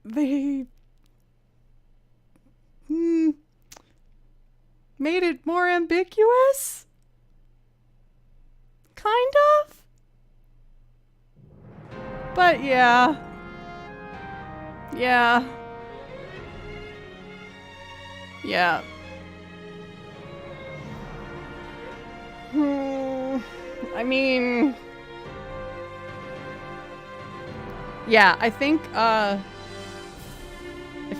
A: They made it more ambiguous? Kind of? But yeah. Yeah. Yeah. I mean... Yeah, I think, I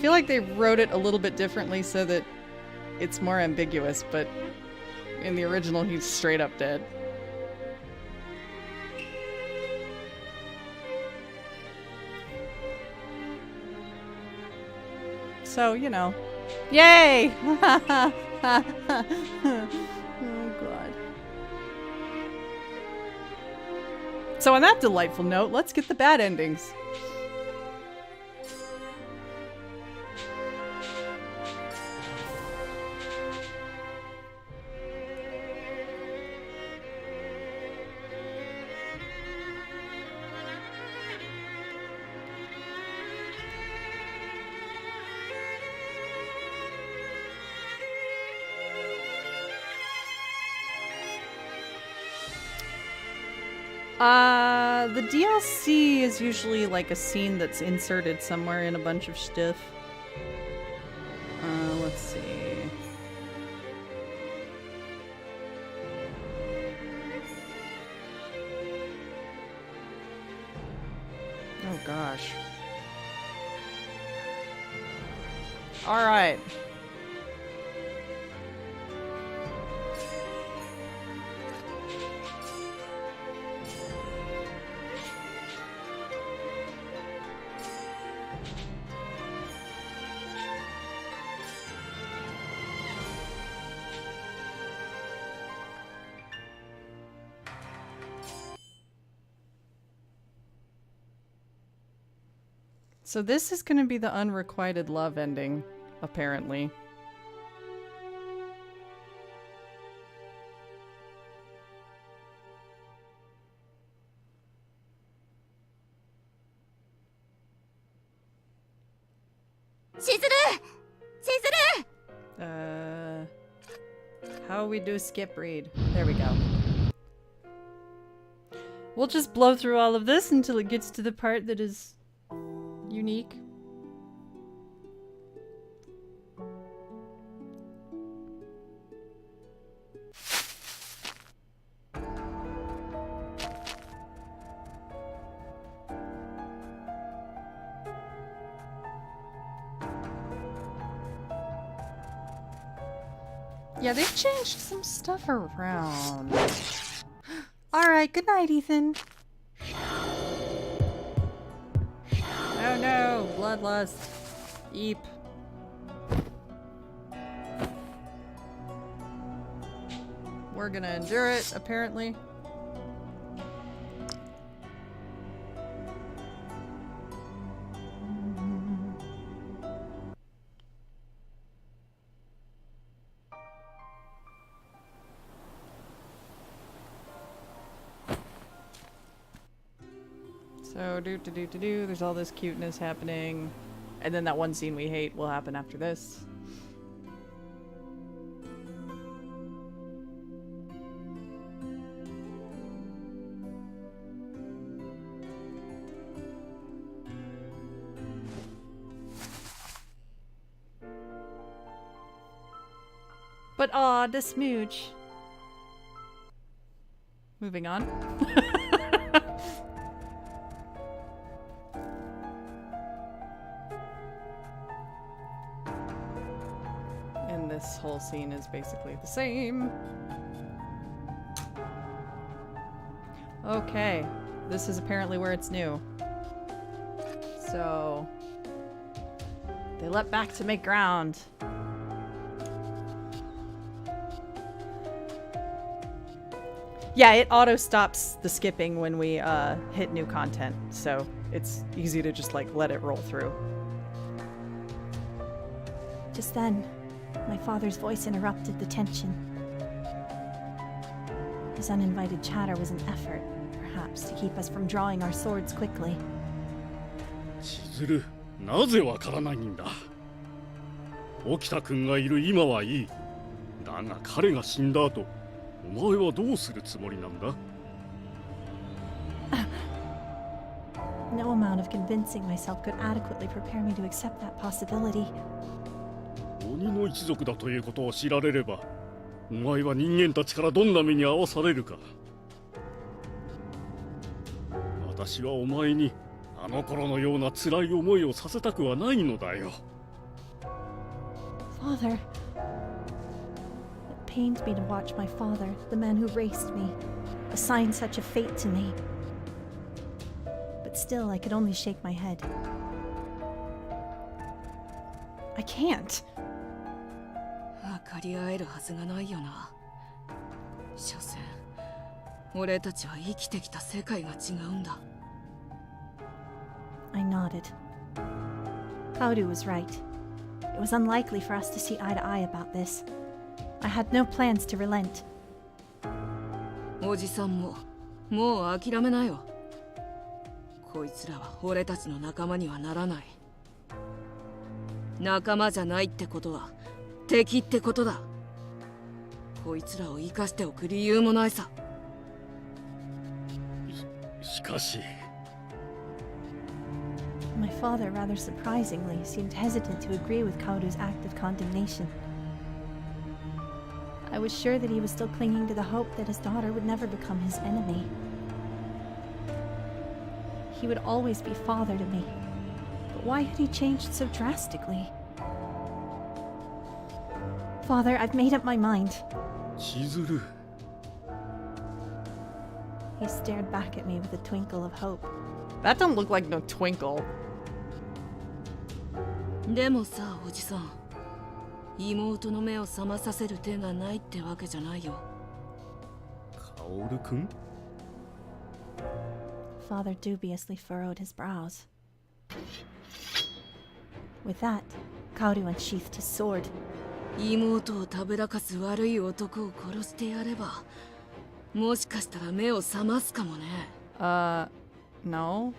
A: feel like they wrote it a little bit differently so that it's more ambiguous, but in the original, he's straight up dead. So, you know. Yay! Oh, God. So on that delightful note, let's get the bad endings. The DLC is usually like a scene that's inserted somewhere in a bunch of stuff. Let's see. Oh gosh. All right. So this is going to be the unrequited love ending, apparently. How we do skip read? There we go. We'll just blow through all of this until it gets to the part that is unique. Yeah, they've changed some stuff around. Alright, good night, Ethan. Oh no, bloodlust. Eep. We're gonna endure it, apparently. So, there's all this cuteness happening. And then that one scene we hate will happen after this. But aw, the smooch. Moving on. And this whole scene is basically the same. Okay, this is apparently where it's new. So they leapt back to make ground. Yeah, it auto stops the skipping when we hit new content, so it's easy to just like let it roll through.
C: Just then, my father's voice interrupted the tension. His uninvited chatter was an effort, perhaps, to keep us from drawing our swords quickly.
B: 千鶴、なぜわからないんだ。沖田君がいる今はいい。だが彼が死んだ後、お前はどうするつもりなんだ？
C: No amount of convincing myself could adequately prepare me to accept that possibility.
B: 鬼の一族だということを知られれば、お前は人間たちからどんな目に遭わされるか。私はお前にあの頃のような辛い思いをさせたくはないのだよ。
C: Father. It pained me to watch my father, the man who raised me, assign such a fate to me. But still, I could only shake my head.
A: I can't.
D: 分かり合えるはずがないよな。所詮俺たちは生きてきた世界が違うんだ。
C: I nodded. Kaoru was right. It was unlikely for us to see eye to eye about this. I had no plans to relent.
D: おじさんももう諦めなよ。こいつらは俺たちの仲間にはならない。仲間じゃないってことは敵ってことだ。こいつらを生かしておく理由もないさ。
B: しかし。
C: My father, rather surprisingly, seemed hesitant to agree with Kaoru's act of condemnation. I was sure that he was still clinging to the hope that his daughter would never become his enemy. He would always be father to me. But why had he changed so drastically? Father, I've made up my mind.
B: 千鶴。
C: He stared back at me with a twinkle of hope.
A: That don't look like no twinkle.
D: でもさ、おじさん、妹の目を覚まさせる手がないってわけじゃないよ。
B: 薫君？
C: Father dubiously furrowed his brows. With that, Kaoru unsheathed his sword.
D: 妹をたぶらかす悪い男を殺してやれば、もしかしたら目を覚ますかもね。
A: No.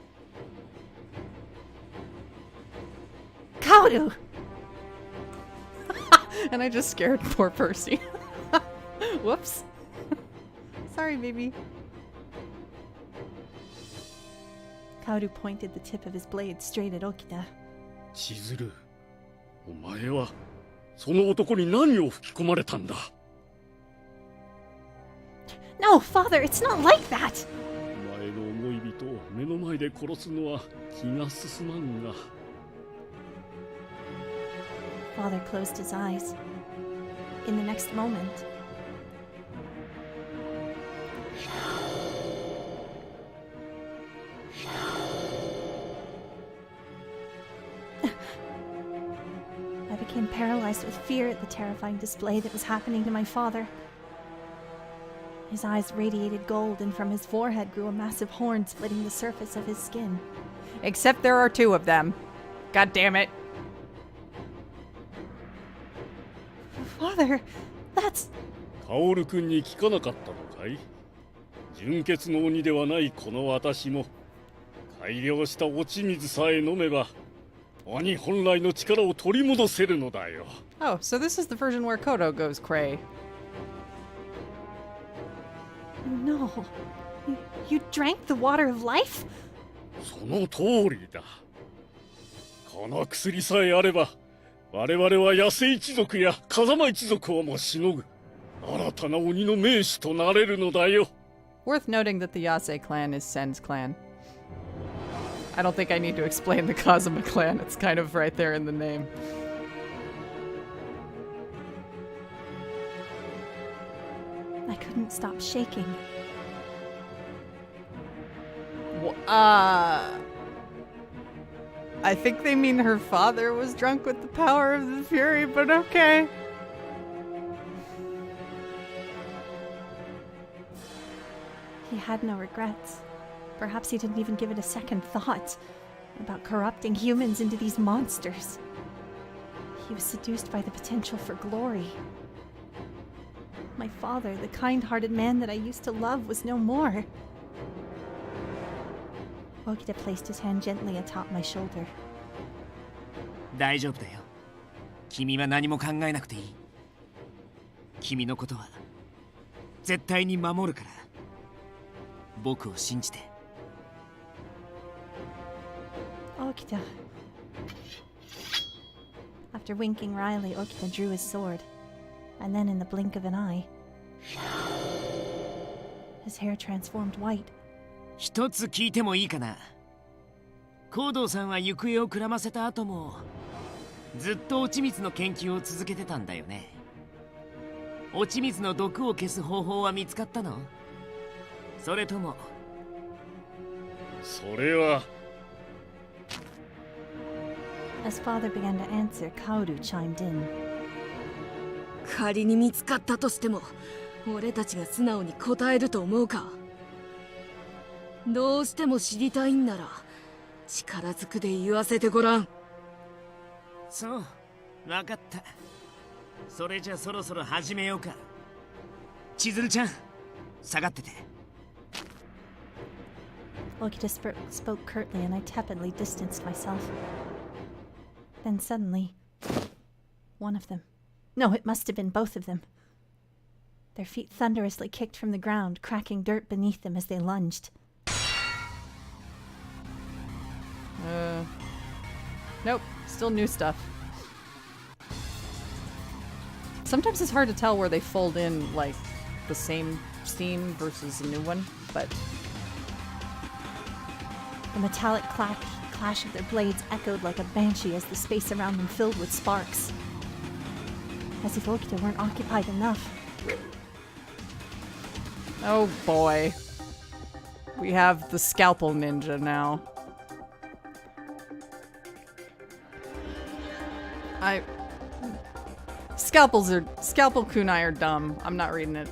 C: Kaoru!
A: And I just scared poor Percy. Whoops. Sorry, baby.
C: Kaoru pointed the tip of his blade straight at Okita.
B: 千鶴、お前はその男に何を吹き込まれたんだ。
C: No, father, it's not like that!
B: お前の思い人を目の前で殺すのは気が進まんが。
C: Father closed his eyes. In the next moment, I became paralyzed with fear at the terrifying display that was happening to my father. His eyes radiated gold, and from his forehead grew a massive horn splitting the surface of his skin.
A: Except there are two of them. God damn it.
C: Father, that's...
B: 薫君に聞かなかったのかい？純血の鬼ではないこの私も改良した落ち水さえ飲めば鬼本来の力を取り戻せるのだよ。
A: Oh, so this is the version where Kodo goes cray.
C: No. You drank the water of life?
B: その通りだ。この薬さえあれば我々は八瀬一族や風間一族をもしのぐ新たな鬼の名手となれるのだよ。
A: Worth noting that the Yase clan is Sen's clan. I don't think I need to explain the Kazuma clan. It's kind of right there in the name.
C: I couldn't stop shaking.
A: I think they mean her father was drunk with the power of the Fury, but okay.
C: He had no regrets. Perhaps he didn't even give it a second thought about corrupting humans into these monsters. He was seduced by the potential for glory. My father, the kind-hearted man that I used to love, was no more. Okita placed his hand gently atop my shoulder.
E: 大丈夫だよ。君は何も考えなくていい。君のことは絶対に守るから。僕を信じて。
C: Okita. After winking wryly, Okita drew his sword. And then in the blink of an eye, his hair transformed white.
E: 一つ聞いてもいいかな。行動さんは行方をくらませた後もずっと落ち水の研究を続けてたんだよね。落ち水の毒を消す方法は見つかったの？それとも。
B: それは。
C: As father began to answer, Kaoru chimed in.
D: 仮に見つかったとしても俺たちが素直に答えると思うか。どうしても知りたいんなら力ずくで言わせてごらん。
E: そう、わかった。それじゃそろそろ始めようか。千鶴ちゃん、下がってて。
C: Okita spoke curtly and I tepidly distanced myself. Then suddenly, one of them. No, it must have been both of them. Their feet thunderously kicked from the ground, cracking dirt beneath them as they lunged.
A: Nope, still new stuff. Sometimes it's hard to tell where they fold in, like, the same scene versus a new one, but...
C: The metallic clash of their blades echoed like a banshee as the space around them filled with sparks. As if Okita weren't occupied enough.
A: Oh boy. We have the scalpel ninja now. Scalpel kunai are dumb. I'm not reading it.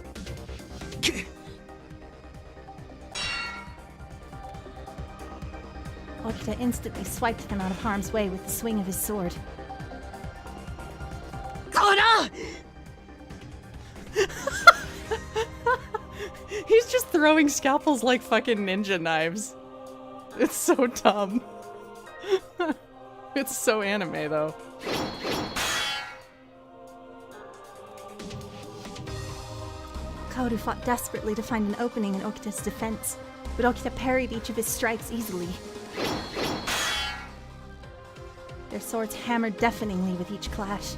C: Okita instantly swiped them out of harm's way with the swing of his sword.
D: Kona!
A: He's just throwing scalpels like fucking ninja knives. It's so dumb. It's so anime though.
C: Kaoru fought desperately to find an opening in Okita's defense, but Okita parried each of his strikes easily. Their swords hammered deafeningly with each clash.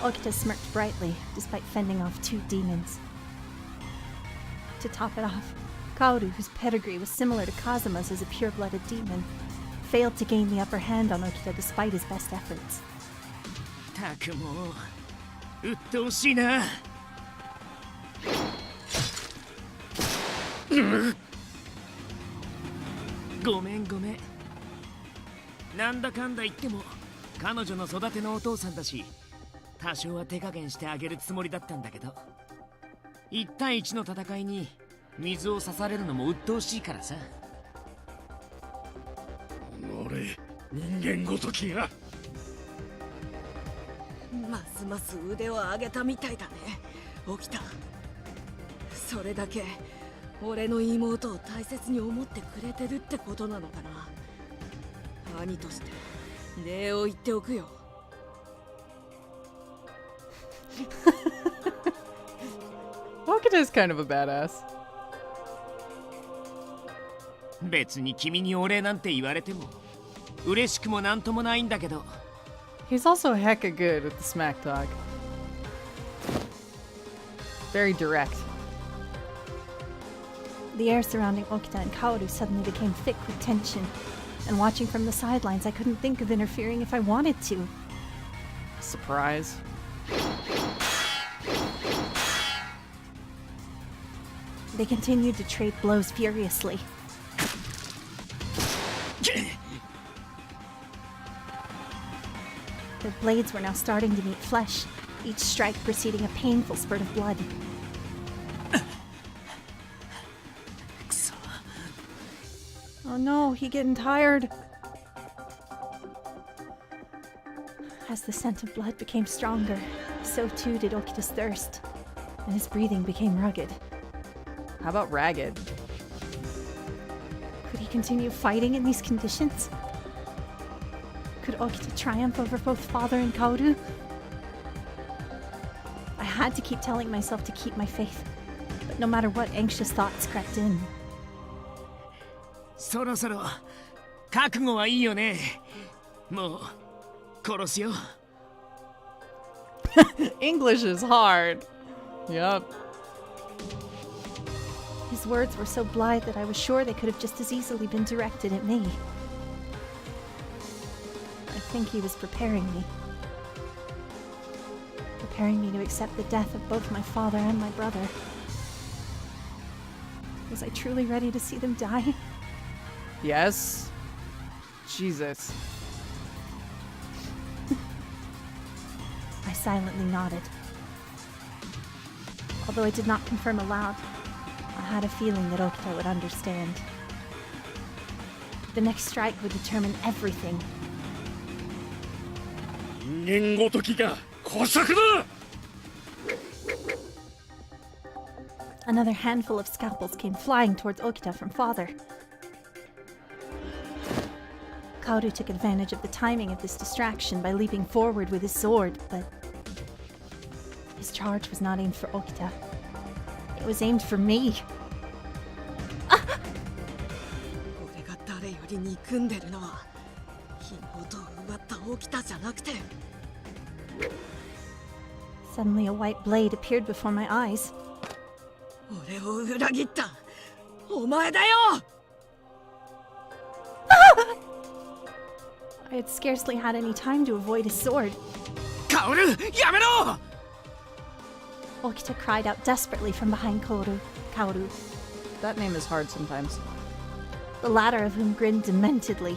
C: Okita smirked brightly, despite fending off two demons. To top it off, Kaoru, whose pedigree was similar to Kazuma's as a pure-blooded demon, failed to gain the upper hand on Okita despite his best efforts.
E: たくもう、鬱陶しいな。ごめんごめん。なんだかんだ言っても彼女の育てのお父さんだし、多少は手加減してあげるつもりだったんだけど、1対1の戦いに水を刺されるのも鬱陶しいからさ。
B: 俺、人間ごときが。
D: ますます腕を上げたみたいだね、起きた。それだけ俺の妹を大切に思ってくれてるってことなのかな。兄として礼を言っておくよ。
A: Okita is kind of a badass.
E: 別に君にお礼なんて言われても嬉しくもなんともないんだけど、
A: He's also hecka good with the smack talk. Very direct.
C: The air surrounding Okita and Kaoru suddenly became thick with tension, and watching from the sidelines, I couldn't think of interfering if I wanted to.
A: Surprise.
C: They continued to trade blows furiously. Their blades were now starting to meet flesh, each strike preceding a painful spurt of blood.
A: Oh no, he getting tired.
C: As the scent of blood became stronger, so too did Okita's thirst, and his breathing became rugged.
A: How about ragged?
C: Could he continue fighting in these conditions? Could Okita triumph over both father and Kaoru? I had to keep telling myself to keep my faith, but no matter what, anxious thoughts crept in.
E: そろそろ覚悟はいいよね。もう殺すよ。
A: English is hard. Yup.
C: His words were so blithe that I was sure they could have just as easily been directed at me. I think he was preparing me. Preparing me to accept the death of both my father and my brother. Was I truly ready to see them die?
A: Yes. Jesus.
C: I silently nodded. Although I did not confirm aloud, I had a feeling that Okita would understand. The next strike would determine everything.
B: 人間ごときが姑息だ。
C: Another handful of scalpels came flying towards Okita from father. Kaoru took advantage of the timing of this distraction by leaping forward with his sword, but his charge was not aimed for Okita. It was aimed for me.
D: 俺が誰より憎んでるのは妹を奪った沖田じゃなくて
C: Suddenly a white blade appeared before my eyes.
D: 俺を裏切ったお前だよ
C: I had scarcely had any time to avoid his sword.
E: カオルやめろ
C: Okita cried out desperately from behind Kaoru.
A: That name is hard sometimes.
C: The latter of whom grinned dementedly.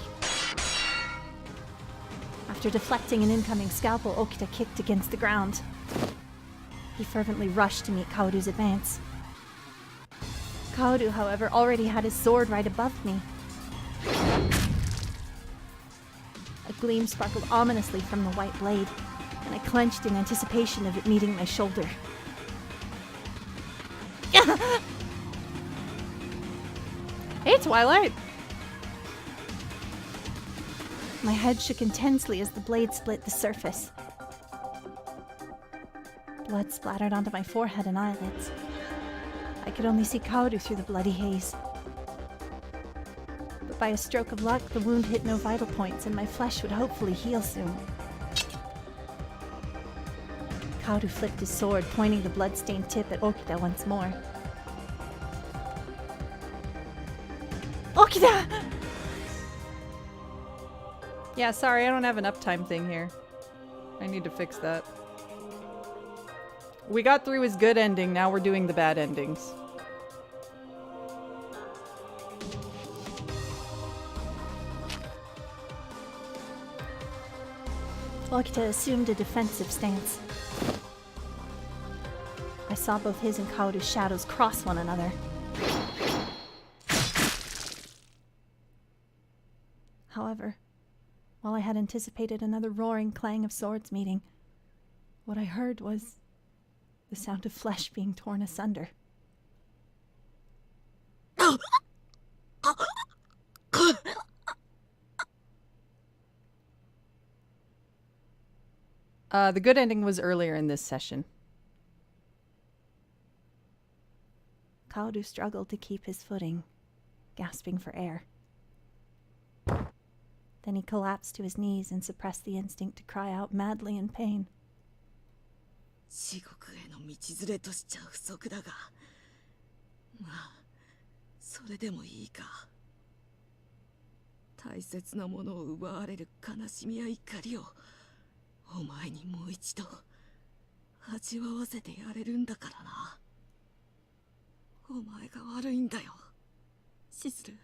C: After deflecting an incoming scalpel, Okita kicked against the ground. He fervently rushed to meet Kaoru's advance. Kaoru, however, already had his sword right above me. A gleam sparkled ominously from the white blade, and I clenched in anticipation of it meeting my shoulder.
A: Hey, Twilight!
C: My head shook intensely as the blade split the surface. Blood splattered onto my forehead and eyelids. I could only see Kaoru through the bloody haze. But by a stroke of luck, the wound hit no vital points, and my flesh would hopefully heal soon. Kaoru flipped his sword, pointing the blood-stained tip at Okita once more. Okita!
A: Yeah, sorry, I don't have an uptime thing here. I need to fix that. We got through his good ending, now we're doing the bad endings.
C: Okita assumed a defensive stance. I saw both his and Kaoru's shadows cross one another. However, while I had anticipated another roaring clang of swords meeting, what I heard was the sound of flesh being torn asunder.
A: The good ending was earlier in this session.
C: Kaoru struggled to keep his footing, gasping for air. Then he collapsed to his knees and suppressed the instinct to cry out madly in pain.
D: 地獄への道連れとしちゃ不足だが、まあそれでもいいか。大切なものを奪われる悲しみや怒りをお前にもう一度味わわせてやれるんだからな。お前が悪いんだよ、シズル。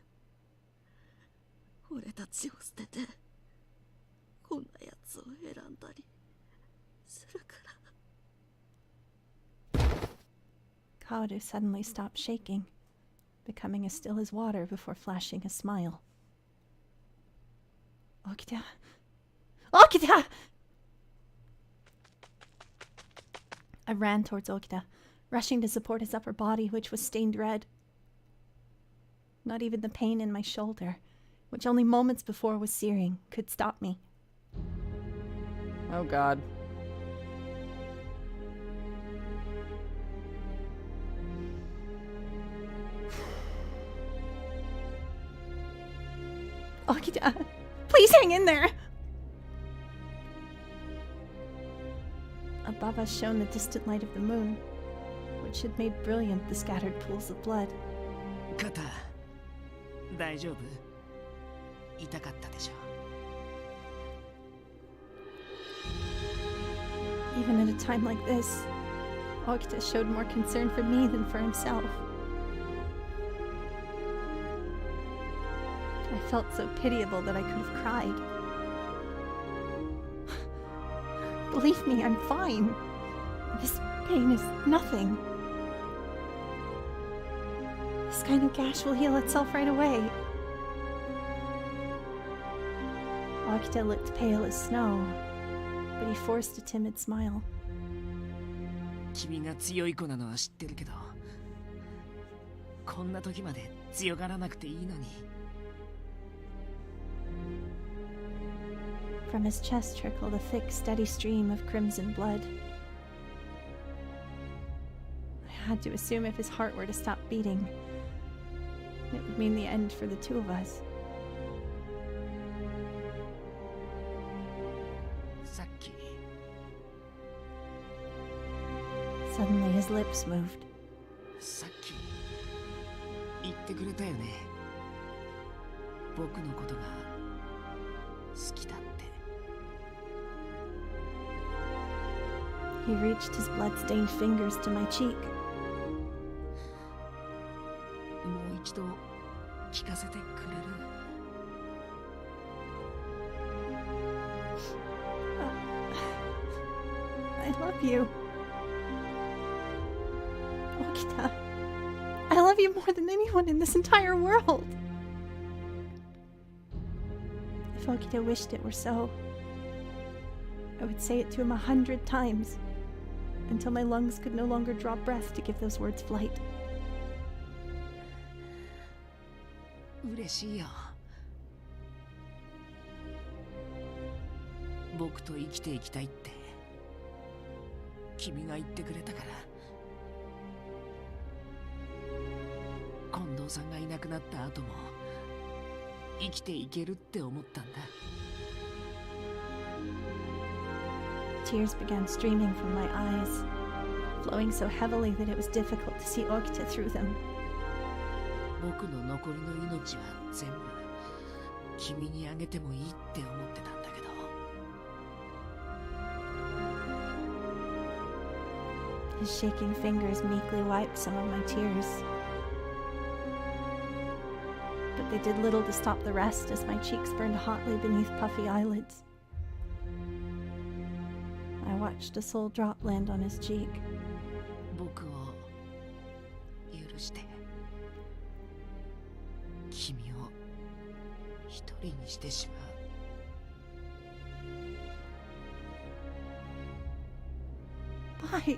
D: 俺たちを捨ててこんなやつを選んだりするから。
C: Kaoru suddenly stopped shaking, becoming as still as water before flashing a smile. Okita! Okita! I ran towards Okita, rushing to support his upper body, which was stained red. Not even the pain in my shoulder, which only moments before was searing, could stop me.
A: Oh god.
C: Okita, please hang in there! Above us shone the distant light of the moon, which had made brilliant the scattered pools of blood.
E: 肩大丈夫？痛かったでしょ。
C: Even at a time like this, Okita showed more concern for me than for himself. I felt so pitiable that I could have cried. Believe me, I'm fine. This pain is nothing. This kind of gash will heal itself right away. Okita looked pale as snow, but he forced a timid smile.
E: 君が強い子なのは知ってるけど、こんな時まで強がらなくていいのに。
C: From his chest trickled a thick, steady stream of crimson blood. I had to assume if his heart were to stop beating, it would mean the end for the two of us.
E: さっき
C: Suddenly his lips moved.
E: さっき言ってくれたよね。僕のことが好きだって。
C: He reached his blood-stained fingers to my cheek.
E: もう一度聞かせてくれる？
C: I love you. Okita. I love you more than anyone in this entire world. If Okita wished it were so, I would say it to him 100 times, until my lungs could no longer draw breath to give those words flight.
E: 嬉しいよ。僕と生きていきたいって君が言ってくれたから。近藤さんがいなくなった後も生きていけるって思ったんだ。
C: Tears began streaming from my eyes, flowing so heavily that it was difficult to see Okita through them.
E: 僕の残りの命は全部君にあげてもいいって思ってたんだけど。
C: His shaking fingers meekly wiped some of my tears. But they did little to stop the rest as my cheeks burned hotly beneath puffy eyelids. I watched a sole drop land on his cheek.
E: 僕を許して。君を一人にしてしまう。
C: Why?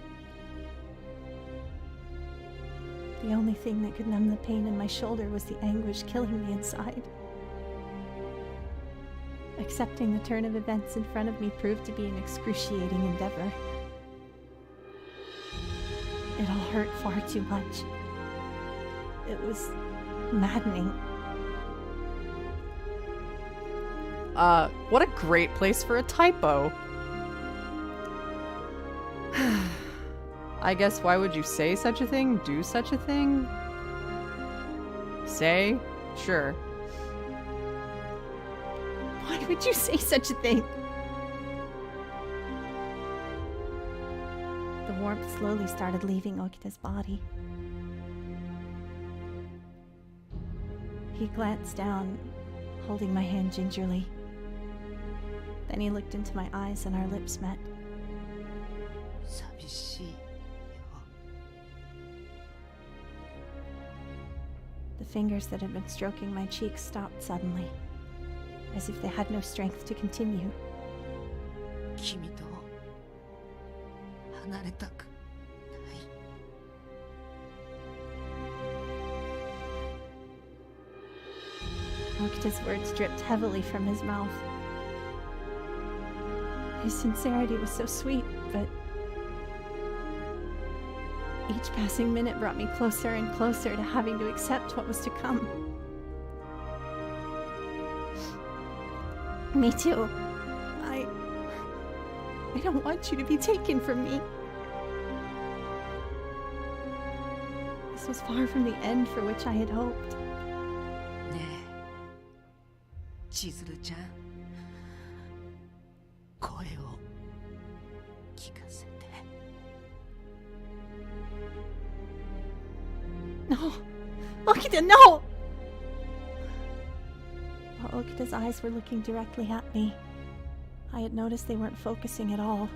C: The only thing that could numb the pain in my shoulder was the anguish killing me inside. Accepting the turn of events in front of me proved to be an excruciating endeavor. It all hurt far too much. It was maddening.
A: What a great place for a typo. I guess why would you say such a thing? Do such a thing? Say? Sure.
C: Why would you say such a thing? The warmth slowly started leaving Okita's body. He glanced down, holding my hand gingerly. Then he looked into my eyes and our lips met.
E: 寂しいよ。
C: The fingers that had been stroking my cheeks stopped suddenly, as if they had no strength to continue.
E: 君と離れたくない。
C: Okita's words dripped heavily from his mouth. His sincerity was so sweet, but each passing minute brought me closer and closer to having to accept what was to come. Me too. I don't want you to be taken from me. This was far from the end for which I had hoped.
E: ねえ、千鶴ちゃん、声を聞かせて。
C: No! Okita, no! While Okita's eyes were looking directly at me, I had noticed they weren't focusing at all.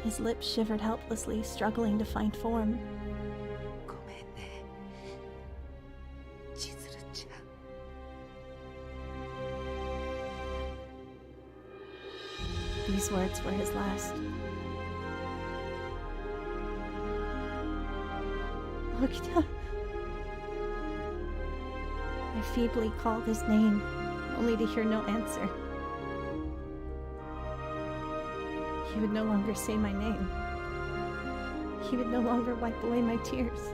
C: His lips shivered helplessly, struggling to find form.
E: ごめんね、千鶴ちゃん。
C: These words were his last. Okita. I feebly called his name, only to hear no answer. He would no longer say my name. He would no longer wipe away my tears.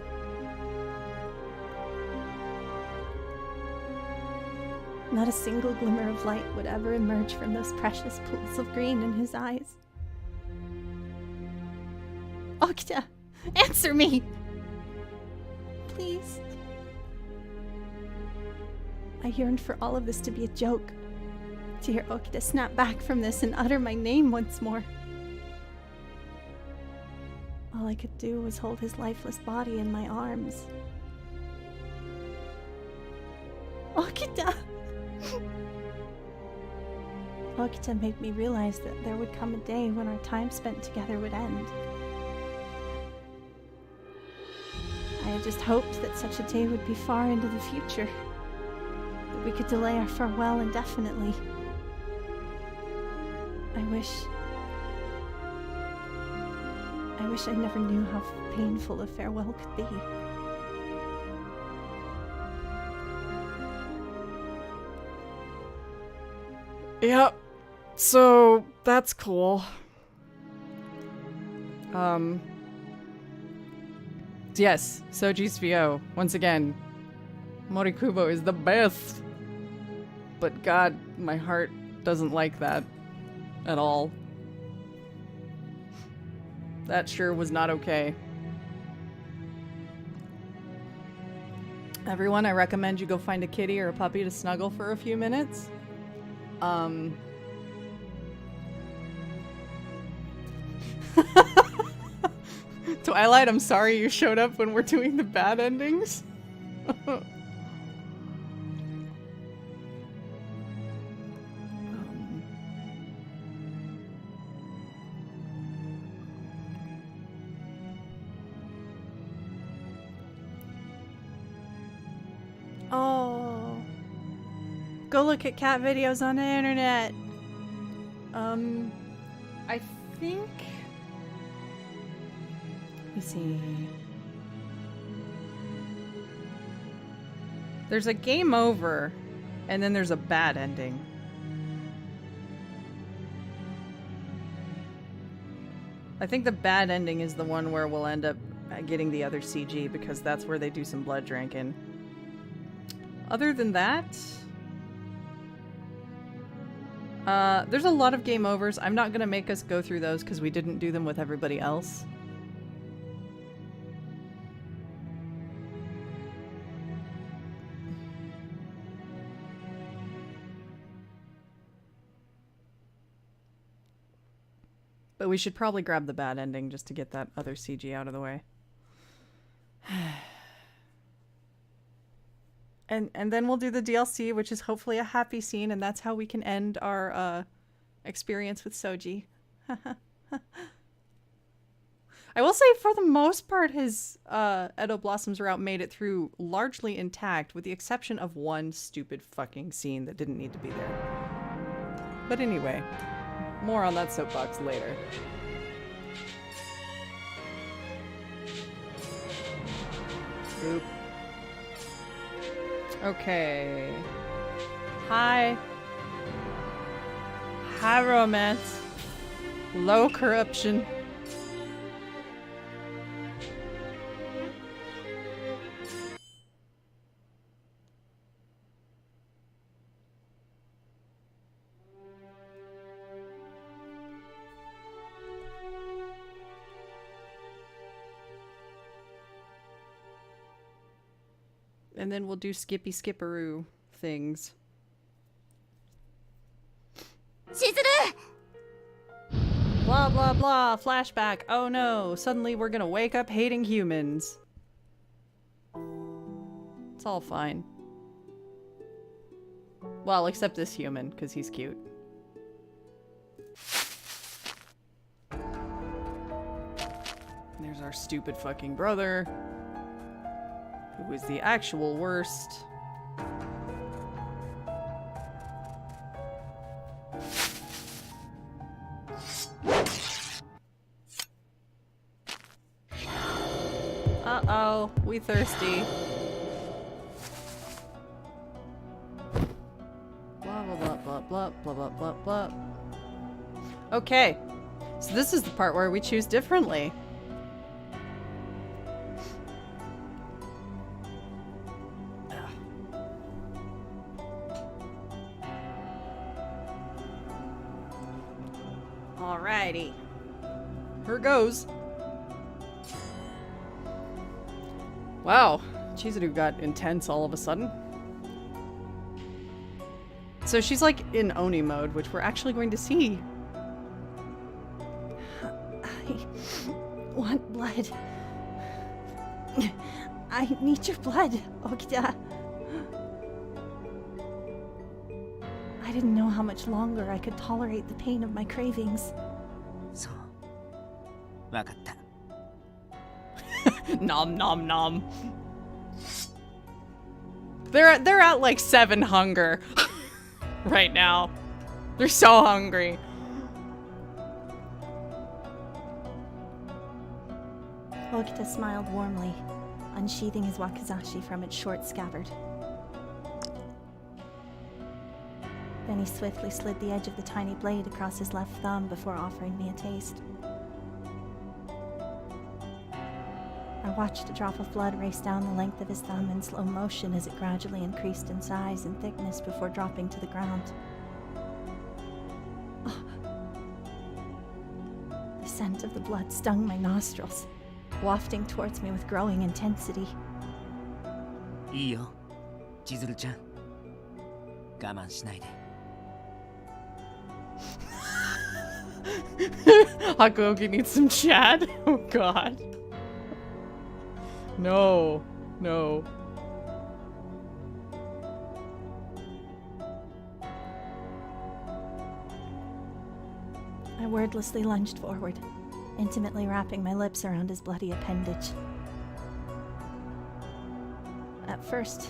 C: Not a single glimmer of light would ever emerge from those precious pools of green in his eyes. Okita, answer me! Please. I yearned for all of this to be a joke, to hear Okita snap back from this and utter my name once more. All I could do was hold his lifeless body in my arms. Okita! Okita made me realize that there would come a day when our time spent together would end. I had just hoped that such a day would be far into the future, that we could delay our farewell indefinitely. I wish I never knew how painful a farewell could be.
A: Yep. So, that's cool. Yes, Soji's VO. Once again, Morikubo is the best. But God, my heart doesn't like that at all. That sure was not okay. Everyone, I recommend you go find a kitty or a puppy to snuggle for a few minutes. Twilight, I'm sorry you showed up when we're doing the bad endings.
C: Oh. Go look at cat videos on the internet.
A: I think... Let me see. There's a game over, and then there's a bad ending. I think the bad ending is the one where we'll end up getting the other CG, because that's where they do some blood drinking. Other than that, There's a lot of game overs. I'm not gonna make us go through those because we didn't do them with everybody else. But we should probably grab the bad ending just to get that other CG out of the way. And then we'll do the DLC, which is hopefully a happy scene, and that's how we can end our experience with Soji. I will say, for the most part, his Edo Blossoms route made it through largely intact, with the exception of one stupid fucking scene that didn't need to be there. But anyway, more on that soapbox later. Boop. Okay. High romance. Low corruption. And then we'll do skippy skipperoo things.
C: Chizuru!
A: Blah blah blah, flashback. Oh no, suddenly we're gonna wake up hating humans. It's all fine. Well, except this human, because he's cute. There's our stupid fucking brother, who is the actual worst. Uh-oh, we thirsty. Blah, blah, blah, blah, blah, blah, blah, blah, blah. Okay, so this is the part where we choose differently. Alrighty. Here goes. Wow, Chizuru got intense all of a sudden. So she's like in Oni mode, which we're actually going to see.
C: I want blood. I need your blood, Okita. I didn't know how much longer I could tolerate the pain of my cravings.
E: そうわかった
A: Nom nom nom. They're at like 7 hunger right now. They're so hungry.
C: Okita smiled warmly, unsheathing his wakizashi from its short scabbard. Then he swiftly slid the edge of the tiny blade across his left thumb before offering me a taste. I watched a drop of blood race down the length of his thumb in slow motion as it gradually increased in size and thickness before dropping to the ground. Oh. The scent of the blood stung my nostrils, wafting towards me with growing intensity.
E: いいよ千鶴ちゃん我慢しないで
A: Hakuoki needs some Chad. Oh god. No. No.
C: I wordlessly lunged forward, intimately wrapping my lips around his bloody appendage. At first,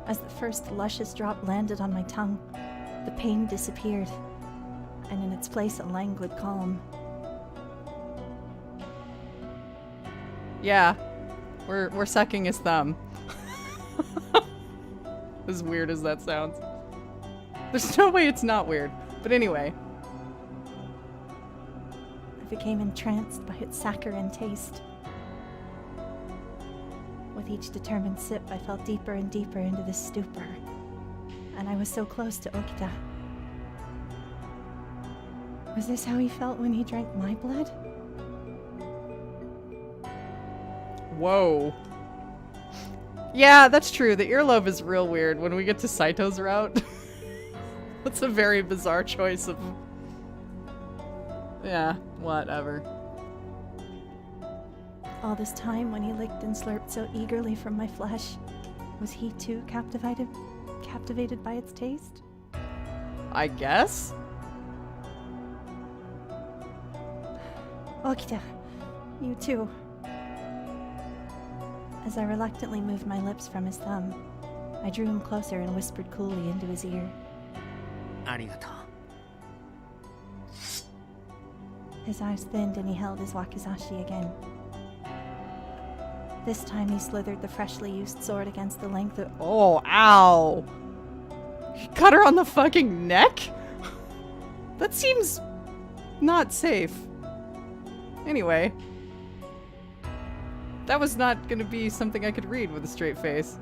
C: as the first luscious drop landed on my tongue, the pain disappeared, and in its place a languid calm.
A: Yeah. We're sucking his thumb. As weird as that sounds. There's no way it's not weird. But anyway.
C: I became entranced by its saccharine taste. With each determined sip, I fell deeper and deeper into this stupor, and I was so close to Okita. Was this how he felt when he drank my blood?
A: Whoa. Yeah, that's true. The earlobe is real weird when we get to Saito's route. That's a very bizarre choice of... Yeah, whatever.
C: All this time when he licked and slurped so eagerly from my flesh, was he too captivated by its taste?
A: I guess?
C: Okita, you too. As I reluctantly moved my lips from his thumb, I drew him closer and whispered coolly into his ear.
E: ありがとう。
C: His eyes thinned and he held his wakizashi again. This time he slithered the freshly used sword against the length of—
A: Oh, ow! He cut her on the fucking neck? That seems not safe. Anyway. That was not gonna be something I could read with a straight face.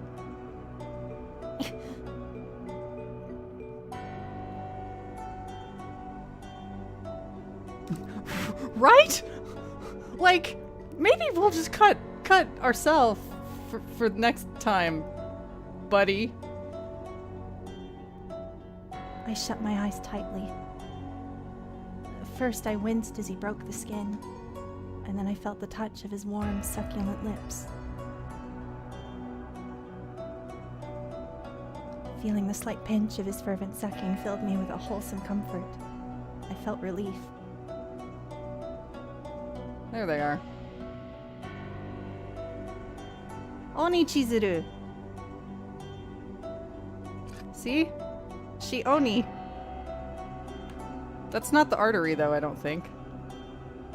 A: Right? Like, maybe we'll just cut ourselves for next time, buddy.
C: I shut my eyes tightly. First I winced as he broke the skin, and then I felt the touch of his warm, succulent lips. Feeling the slight pinch of his fervent sucking filled me with a wholesome comfort. I felt relief.
A: There they are. Oni Chizuru. See? She Oni. That's not the artery though, I don't think.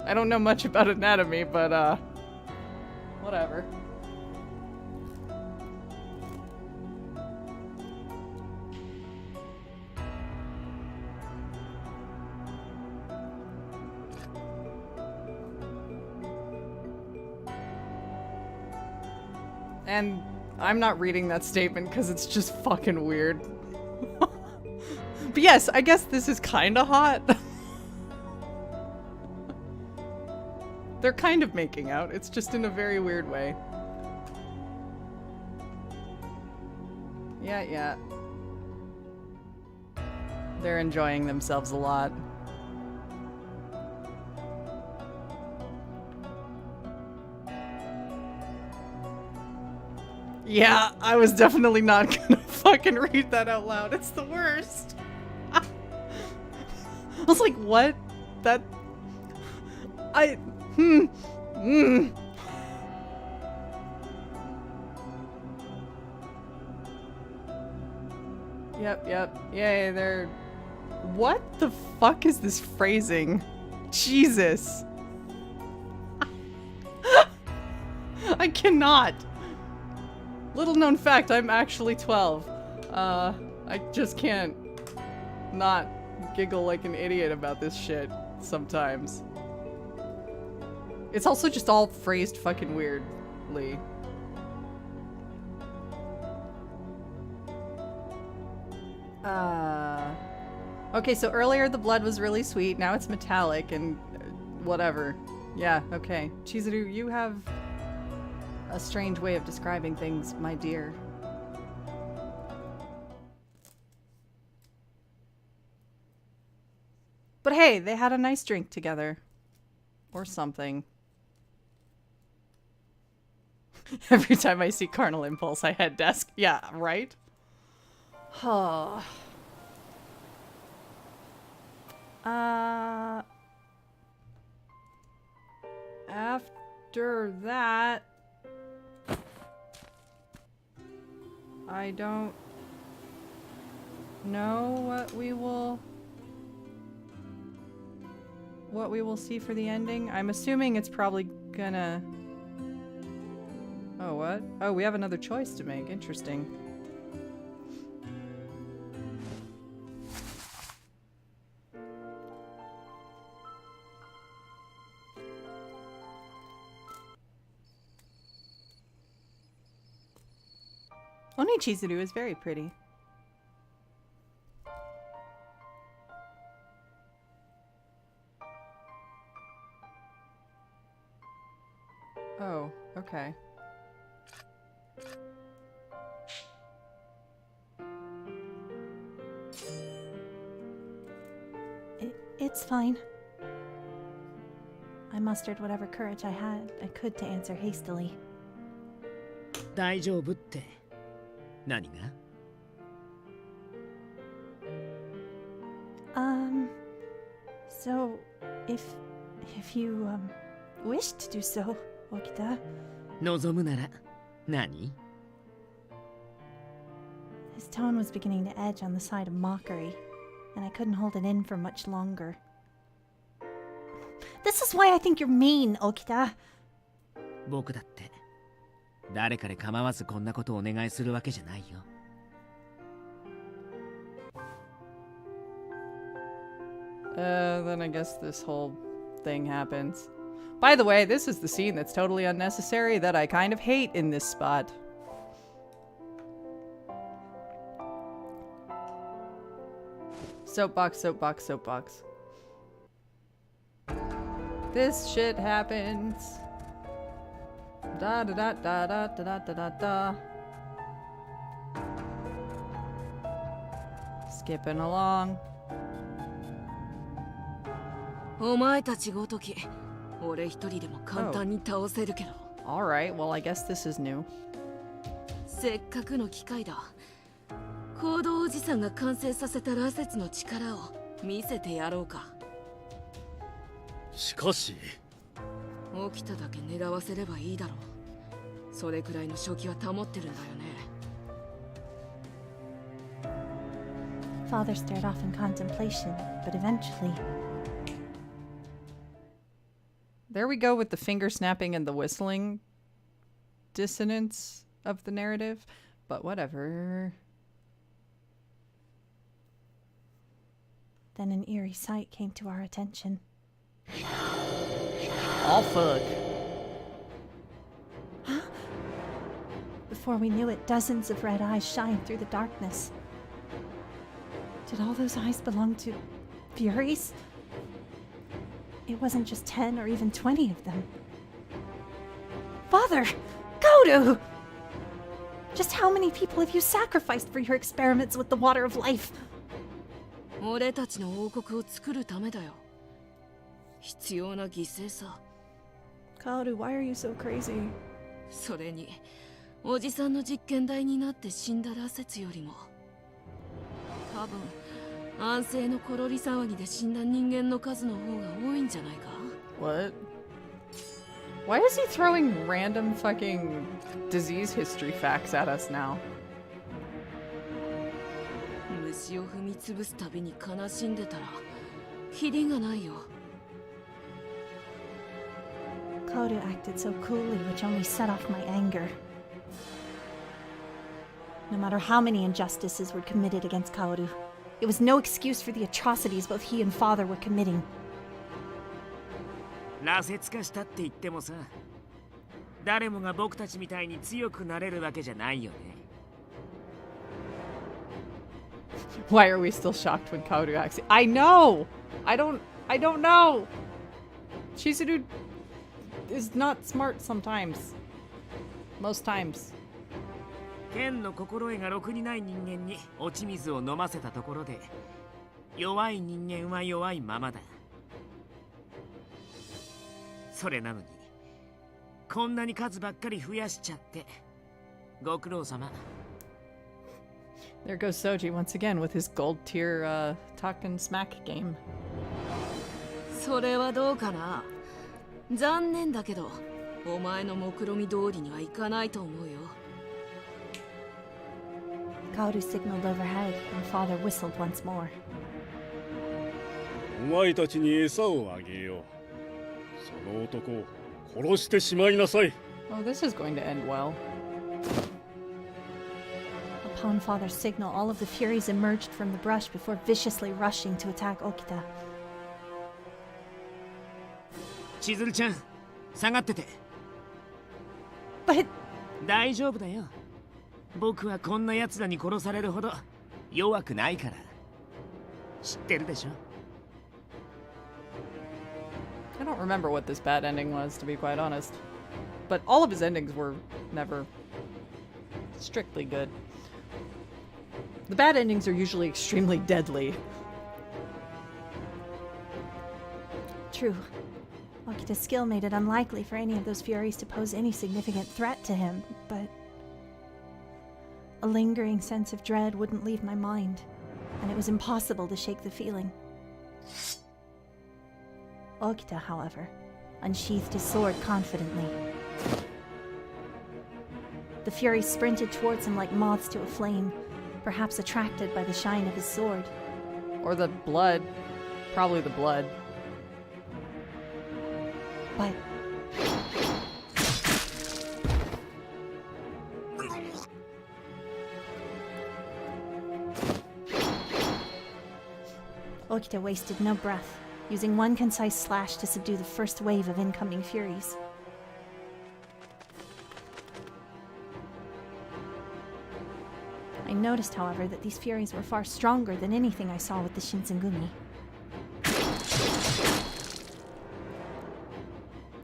A: I don't know much about anatomy, but whatever. And I'm not reading that statement because it's just fucking weird. But yes, I guess this is kinda hot. They're kind of making out, it's just in a very weird way. Yeah. They're enjoying themselves a lot. Yeah, I was definitely not gonna fucking read that out loud. It's the worst. I was like, what? That... Yep. Yay, they're... What the fuck is this phrasing? Jesus. I cannot. Little known fact, I'm actually 12. I just can't not giggle like an idiot about this shit sometimes. It's also just all phrased fucking weirdly. Okay, so earlier the blood was really sweet, now it's metallic and whatever. Yeah, okay. Chizuru, you have a strange way of describing things, my dear. But hey, they had a nice drink together. Or something. Every time I see Carnal Impulse, I head desk. Yeah, right? Oh. After that... I don't know what we will see for the ending. I'm assuming it's probably gonna... Oh, what? Oh, we have another choice to make. Interesting. Oni Chizuru is very pretty. Oh, okay.
C: It's fine. I mustered whatever courage I could to answer hastily.
E: 大丈夫って何が？
C: So, if you, wish to do so, Okita.
E: 望むなら何？
C: His tone was beginning to edge on the side of mockery, and I couldn't hold it in for much longer. This is why I think you're mean, Okita.
E: 僕だって誰かで構わずこんなことをお願いするわけじゃないよ。
A: Then I guess this whole thing happens. By the way, this is the scene that's totally unnecessary that I kind of hate in this spot. Soapbox, soapbox, soapbox. This shit happens. Da da da da da da da da da. Skipping along.
D: お前たちごとき、俺一人でも簡単に倒せるけど。
A: Alright, well, I guess this is new.
D: せっかくの機会だ。行動おじさんが完成させた羅刹の力を見せてやろうか。
B: しかし
D: 起きただけ狙わせればいいだろう。それくらいの正気は保ってるんだよね。
C: Father stared off in contemplation, but eventually...
A: There we go with the finger snapping and the whistling dissonance of the narrative, but whatever.
C: Then an eerie sight came to our attention.
A: Oh, fuck.
C: Before we knew it, dozens of red eyes shined through the darkness. Did all those eyes belong to Furies? It wasn't just 10 or even 20 of them. Father! Kodu! Just how many people have you sacrificed for your experiments with the water of life?
D: 俺たちの王国を作るためだよ。必要な犠牲さ。
A: Kodu, why are you so crazy?
D: それに、おじさんの実験台になって死んだ羅刹よりも、多分安静のコロリ騒ぎで死んだ人間の数の方が多いんじゃないか。
A: What? Why is he throwing random fucking disease history facts at us now?
D: 虫を踏み潰すたびに悲しんでたらキリがないよ。
C: Kodu acted so coolly, which only set off my anger. No matter how many injustices were committed against Kaoru, it was no excuse for the atrocities both he and father were committing.
E: 羅刹化したって言ってもさ、誰もが僕たちみたいに強くなれるわけじゃないよね。
A: Why are we still shocked when Kaoru acts? I know! I don't know! Chizuru is not smart sometimes. Most times.
E: 剣の心得がろくにない人間に落ち水を飲ませたところで、弱い人間は弱いままだ。それなのに、こんなに数ばっかり増やしちゃって、ご苦労様。
A: There goes Soji once again with his gold tier talk and smack game.
D: それはどうかな。残念だけど、お前の目論見通りにはいかないと思うよ。
C: Kaoru signaled overhead, and father whistled once more.
B: お前たちに餌をあげよう。その男を殺してしまいなさい。
A: Oh, this is going to end well.
C: Upon father's signal, all of the Furies emerged from the brush before viciously rushing to attack Okita.
E: 千鶴ちゃん、下がってて。
C: But
E: 大丈夫だよ。僕はこんな奴らに殺されるほど弱くないから。知ってるでしょ。
A: I don't remember what this bad ending was, to be quite honest. but all of his endings were never strictly good. The bad endings are usually extremely deadly.
C: True. Okita's skill made it unlikely for any of those Furies to pose any significant threat to him, but a lingering sense of dread wouldn't leave my mind, and it was impossible to shake the feeling. Okita, however, unsheathed his sword confidently. The Furies sprinted towards him like moths to a flame, perhaps attracted by the shine of his sword.
A: Or the blood. Probably the blood.
C: But Okita wasted no breath, using one concise slash to subdue the first wave of incoming Furies. I noticed, however, that these Furies were far stronger than anything I saw with the Shinsengumi.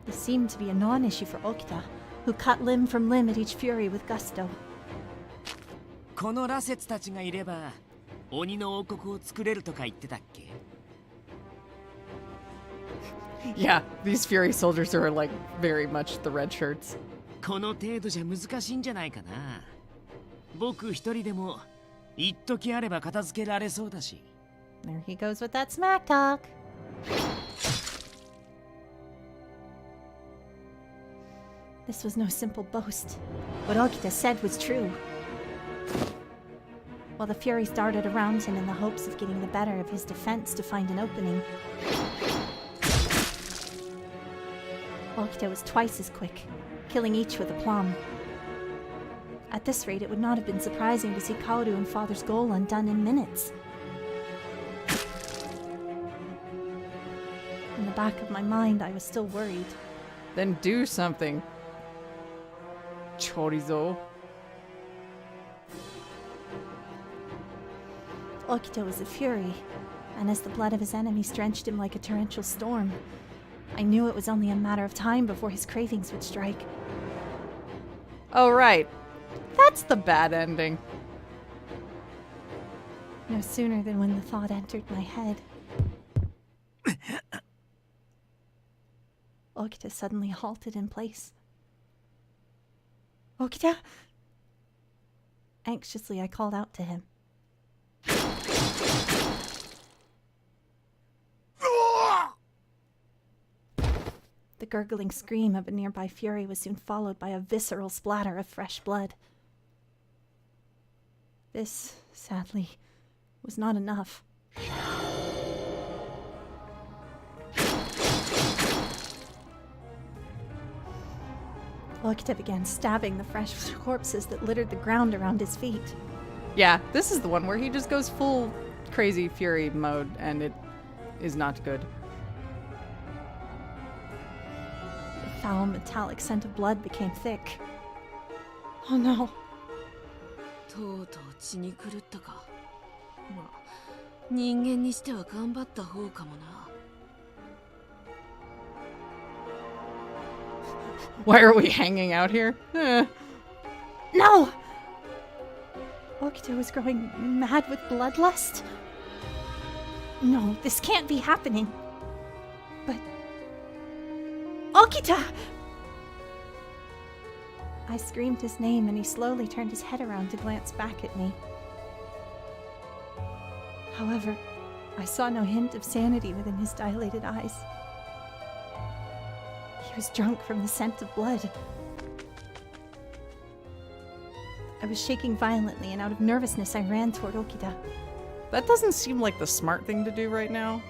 C: This seemed to be a non-issue for Okita, who cut limb from limb at each Fury with gusto.
E: この羅刹たちがいれば鬼の王国を作れるとか言ってたっけ
A: Yeah, these Fury soldiers are like very much the red shirts.
E: この程度じゃ難しいんじゃないかな僕一人でも一時あれば片付けられそうだし
C: There he goes with that smack talk. This was no simple boast. What Okita said was true. While the Furies darted around him in the hopes of getting the better of his defense to find an opening, Okita was twice as quick, killing each with aplomb. At this rate, it would not have been surprising to see Kaoru and Father's goal undone in minutes. In the back of my mind, I was still worried.
A: Then do something. Chorizo.
C: Okita was a fury, and as the blood of his enemies drenched him like a torrential storm, I knew it was only a matter of time before his cravings would strike.
A: Oh, right. That's the bad ending.
C: No sooner than when the thought entered my head, Okita suddenly halted in place. Okita? Anxiously, I called out to him. The gurgling scream of a nearby fury was soon followed by a visceral splatter of fresh blood. This, sadly, was not enough. Okita began stabbing the fresh corpses that littered the ground around his feet.
A: Yeah, this is the one where he just goes full crazy fury mode, and it is not good.
C: The foul metallic scent of blood became thick. Oh no.
D: とうとう血に狂ったか。まあ、人間にしては頑張った方かもな。
A: Why are we hanging out here?
C: No! Okita was growing mad with bloodlust? No, this can't be happening. But... Okita! I screamed his name and he slowly turned his head around to glance back at me. However, I saw no hint of sanity within his dilated eyes. He was drunk from the scent of blood. I was shaking violently, and out of nervousness I ran toward Okita.
A: That doesn't seem like the smart thing to do right now.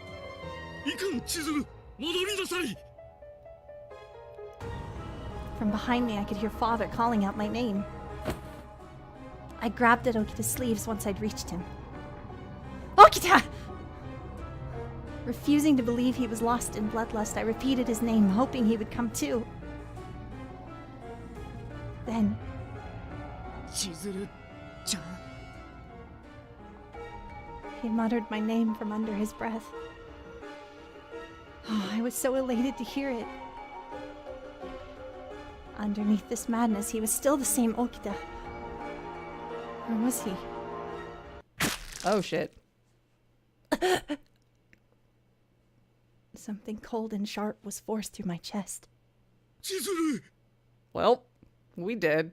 C: From behind me I could hear Father calling out my name. I grabbed at Okita's sleeves once I'd reached him. Okita! Refusing to believe he was lost in bloodlust, I repeated his name, hoping he would come too. Then...
E: 千鶴ちゃん
C: he muttered my name from under his breath. Oh, I was so elated to hear it. Underneath this madness, he was still the same Okita. Or was he?
A: Oh shit.
C: Something cold and sharp was forced through my chest.
B: Chizuru!
A: Well, we did.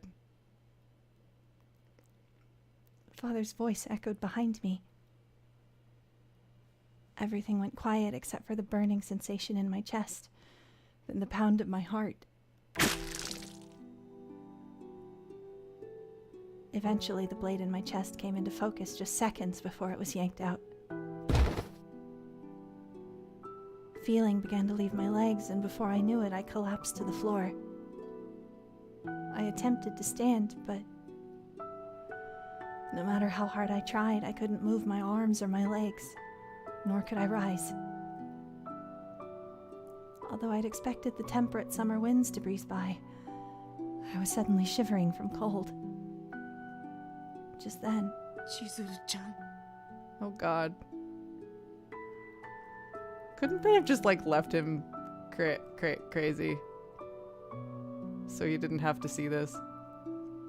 C: Father's voice echoed behind me. Everything went quiet except for the burning sensation in my chest, then the pound of my heart. Eventually, the blade in my chest came into focus just seconds before it was yanked out. Feeling began to leave my legs, and before I knew it, I collapsed to the floor. I attempted to stand, but no matter how hard I tried, I couldn't move my arms or my legs, nor could I rise. Although I'd expected the temperate summer winds to breeze by, I was suddenly shivering from cold. Just then,
D: Chizuru-chan.
A: Oh god. Couldn't they have just like left him crazy? So he didn't have to see this?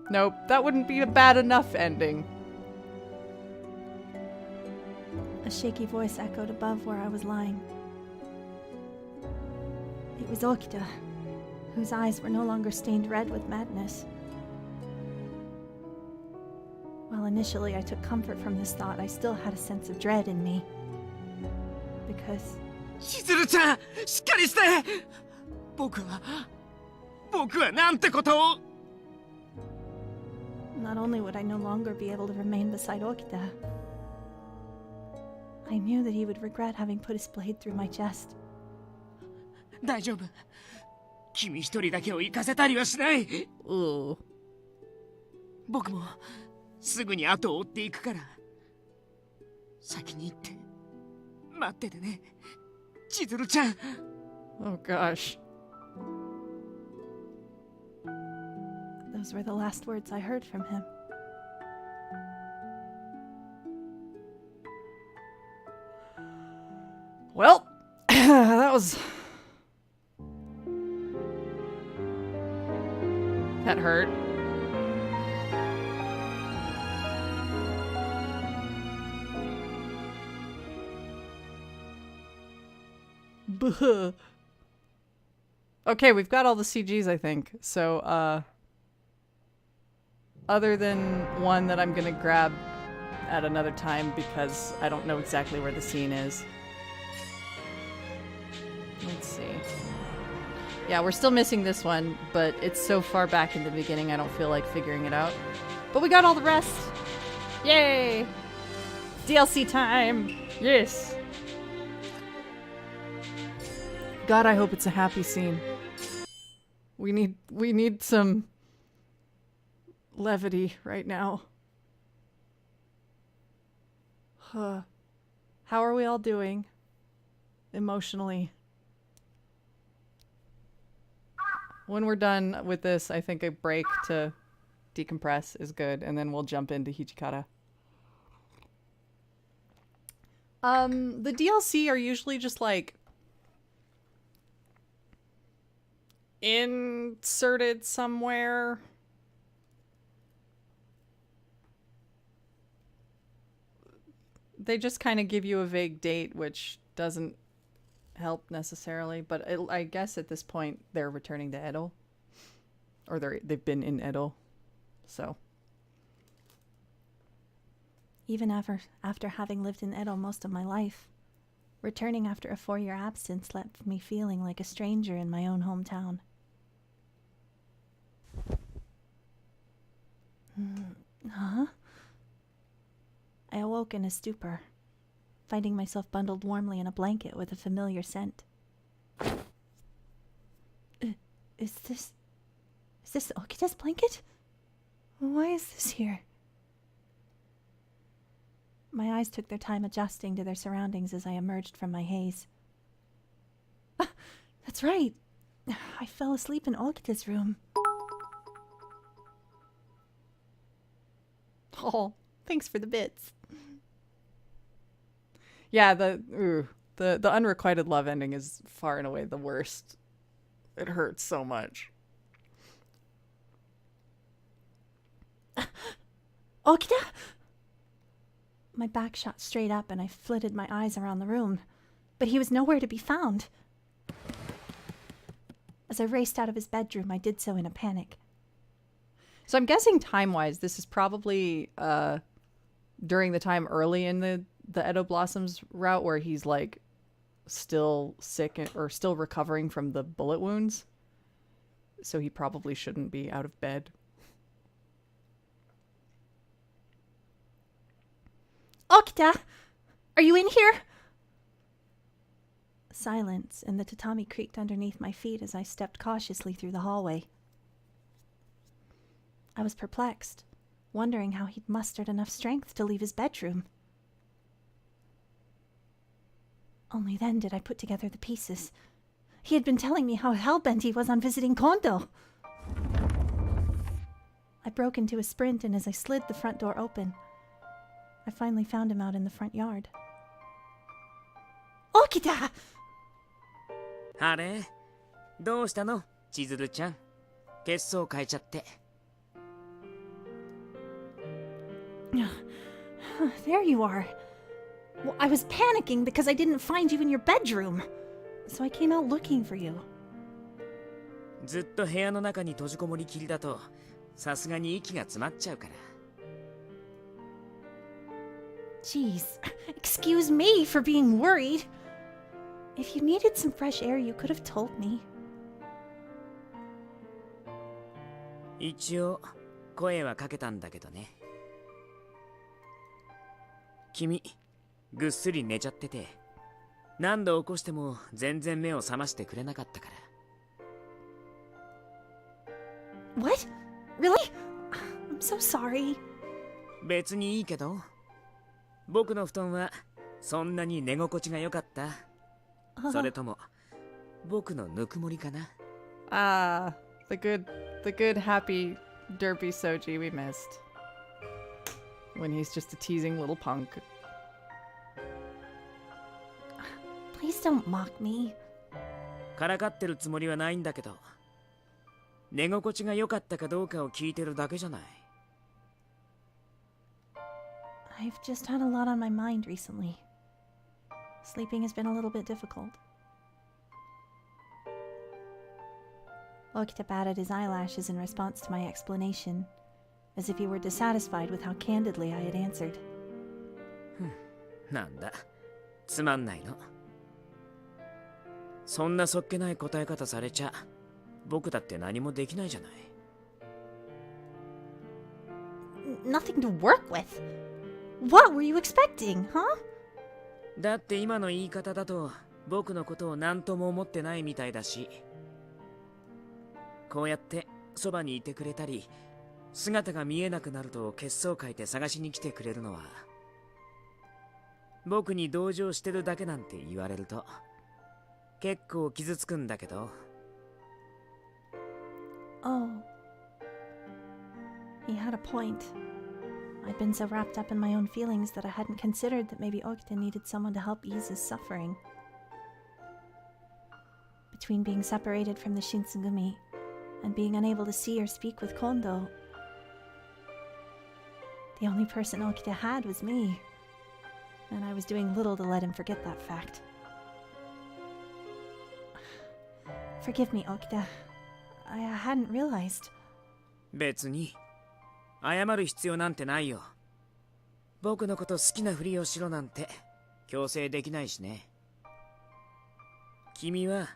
A: Nope, that wouldn't be a bad enough ending.
C: a shaky voice echoed above where I was lying. It was Okita, whose eyes were no longer stained red with madness. While initially I took comfort from this thought, I still had a sense of dread in me. Because
E: しずるちゃん、しっかりして。僕はなんてことを。
C: not only would I no longer be able to remain beside Okita, I knew that he would regret having put his blade through my chest.
E: 大丈夫。君一人だけを行かせたりはしない。
A: Ooh.
E: 僕もすぐに後を追っていくから。先に行って待っててね、千鶴ちゃん。
A: Oh gosh.
C: Those were the last words I heard from him.
A: Well, that was... That hurt. Buh. Okay, we've got all the CGs, I think. So, other than one that I'm gonna grab at another time because I don't know exactly where the scene is. Let's see. Yeah, we're still missing this one, but it's so far back in the beginning I don't feel like figuring it out. But we got all the rest! Yay! DLC time! Yes! God, I hope it's a happy scene. We need some levity right now. Huh. How are we all doing? Emotionally. When we're done with this, I think a break to decompress is good, and then we'll jump into Hijikata. The DLC are usually just like inserted somewhere. They just kind of give you a vague date, which doesn't help necessarily, but I guess at this point they're returning to Edo, or they've been in Edo, so.
C: Even after having lived in Edo most of my life, returning after a 4-year absence left me feeling like a stranger in my own hometown. Huh? I awoke in a stupor, finding myself bundled warmly in a blanket with a familiar scent. Is this Okita's blanket? Why is this here? My eyes took their time adjusting to their surroundings as I emerged from my haze. Ah, that's right. I fell asleep in Okita's room.
A: Oh, thanks for the bits. Yeah, the unrequited love ending is far and away the worst. It hurts so much.
C: Okita? My back shot straight up and I flitted my eyes around the room, but he was nowhere to be found. As I raced out of his bedroom, I did so in a panic.
A: So I'm guessing time-wise, this is probably during the time early in the Edo Blossoms route where he's like still sick or still recovering from the bullet wounds. So he probably shouldn't be out of bed.
C: Okita! Are you in here? Silence, and the tatami creaked underneath my feet as I stepped cautiously through the hallway. I was perplexed, wondering how he'd mustered enough strength to leave his bedroom. Only then did I put together the pieces. He had been telling me how hell-bent he was on visiting Kondo. I broke into a sprint, and as I slid the front door open, I finally found him out in the front yard. Okita!
E: あれどうしたの千鶴ちゃん血相変えちゃって
C: There you are. Well, I was panicking because I didn't find you in your bedroom. So I came out looking for you.
E: ずっと部屋の中に閉じこもりきりだとさすがに息が詰まっちゃうから
C: Jeez, excuse me for being worried. If you needed some fresh air, you could have told me.
E: 一応声はかけたんだけどね君ぐっすり寝ちゃってて何度起こしても全然目を覚ましてくれなかったから
C: What? Really? I'm so sorry.
E: 別にいいけど僕の布団はそんなに寝心地が良かったそれとも僕のぬくもりかな
A: Ah, the good happy derpy Soji we missed. When he's just a teasing little punk.
C: Please don't mock me.
E: からかってるつもりはないんだけど寝心地が良かったかどうかを聞いてるだけじゃない
C: I've just had a lot on my mind recently. Sleeping has been a little bit difficult. Okita batted his eyelashes in response to my explanation, as if he were dissatisfied with how candidly I had answered.
E: なんだつまんないのそんなそっけない答え方されちゃ僕だって何もできないじゃない
C: Nothing to work with? What were you expecting, huh?
E: だって今の言い方だと僕のことを何とも思ってないみたいだしこうやってそばにいてくれたり姿が見えなくなると血相変えて探しに来てくれるのは僕に同情してるだけなんて言われると結構傷つくんだけど
C: Oh. He had a point. I'd been so wrapped up in my own feelings that I hadn't considered that maybe Okita needed someone to help ease his suffering. Between being separated from the Shinsengumi and being unable to see or speak with Kondo, the only person Okita had was me, and I was doing little to let him forget that fact. Forgive me, Okita. I hadn't realized.
E: 別に謝る必要なんてないよ僕のこと好きなふりをしろなんて強制できないしね君は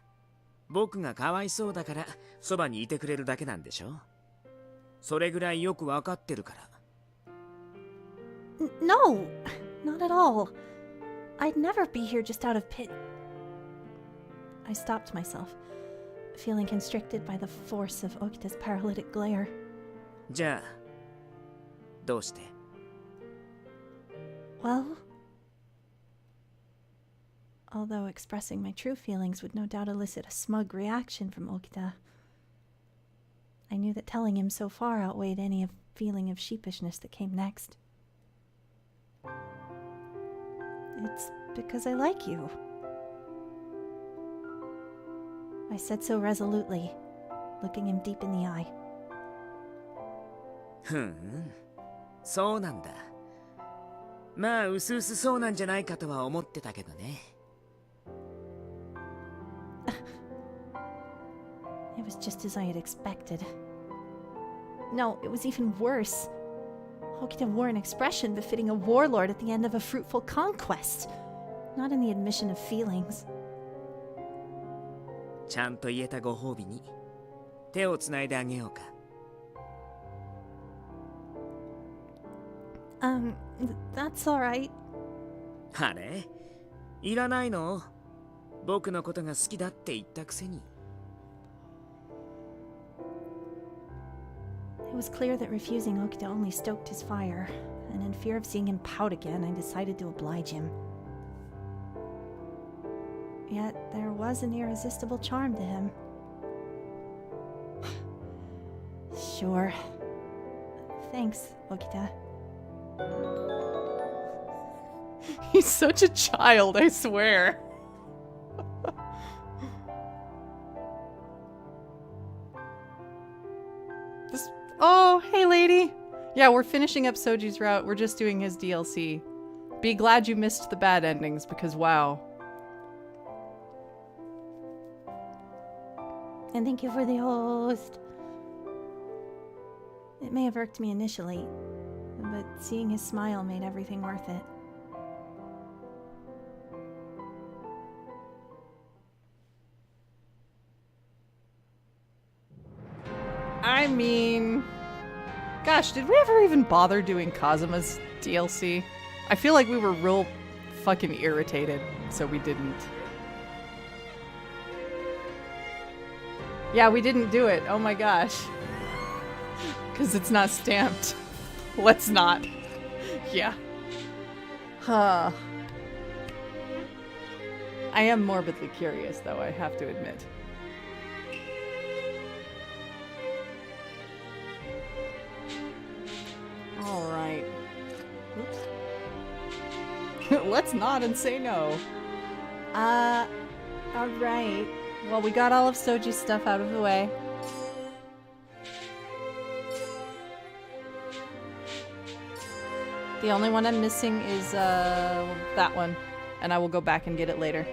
E: 僕がかわいそうだからそばにいてくれるだけなんでしょそれぐらいよくわかってるから
C: No, not at all. I'd never be here just out of pit. I stopped myself, feeling constricted by the force of Okita's paralytic glare.
E: じゃあどうして
C: Well, although expressing my true feelings would no doubt elicit a smug reaction from Okita, I knew that telling him so far outweighed any feeling of sheepishness that came next. It's because I like you. I said so resolutely, looking him deep in the eye.
E: ふん、そうなんだ。まあ、うすうすそうなんじゃないかとは思ってたけどね。
C: It was just as I had expected. No, it was even worse. Okita wore an expression befitting a warlord at the end of a fruitful conquest, not in the admission of feelings.
E: ちゃんと言えたご褒美に手をつないであげようか。
C: That's alright.
E: あれ？いらないの？僕のことが好きだって言ったくせに。
C: It was clear that refusing Okita only stoked his fire, and in fear of seeing him pout again, I decided to oblige him. Yet there was an irresistible charm to him. Sure. Thanks, Okita.
A: He's such a child, I swear. Oh, hey lady. Yeah, we're finishing up Soji's route. We're just doing his DLC. Be glad you missed the bad endings, because wow.
C: And thank you for the host. It may have irked me initially, but seeing his smile made everything worth it.
A: I mean... Gosh, did we ever even bother doing Kazuma's DLC? I feel like we were real fucking irritated, so we didn't. Yeah, we didn't do it. Oh my gosh. Because it's not stamped. Let's not. Yeah. Huh. I am morbidly curious, though, I have to admit. Alright. Oops. Let's nod and say no.
C: Alright.
A: Well, we got all of Soji's stuff out of the way. The only one I'm missing is, that one. And I will go back and get it later.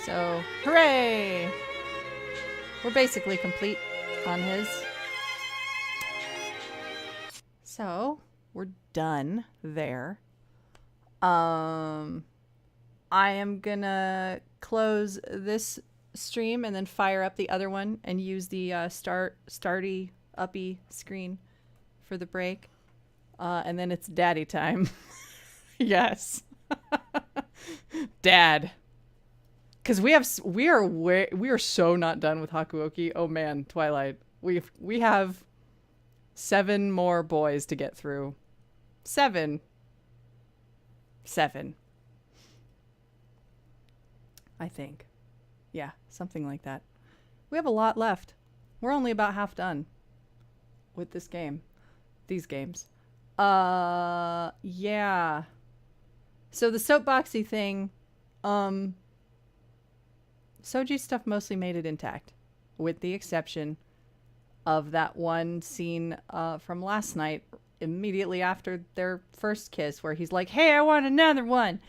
A: So, hooray! We're basically complete on his. So, we're done there. I am gonna close this stream and then fire up the other one and use the starty uppy screen for the break. And then it's daddy time. Yes. Dad. Because we are so not done with Hakuoki. Oh man, Twilight. We have 7 more boys to get through. 7. I think. Yeah, something like that. We have a lot left. We're only about half done with this game. These games. Yeah. So the soapboxy thing, Soji's stuff mostly made it intact, with the exception of that one scene from last night, immediately after their first kiss, where he's like, hey, I want another one.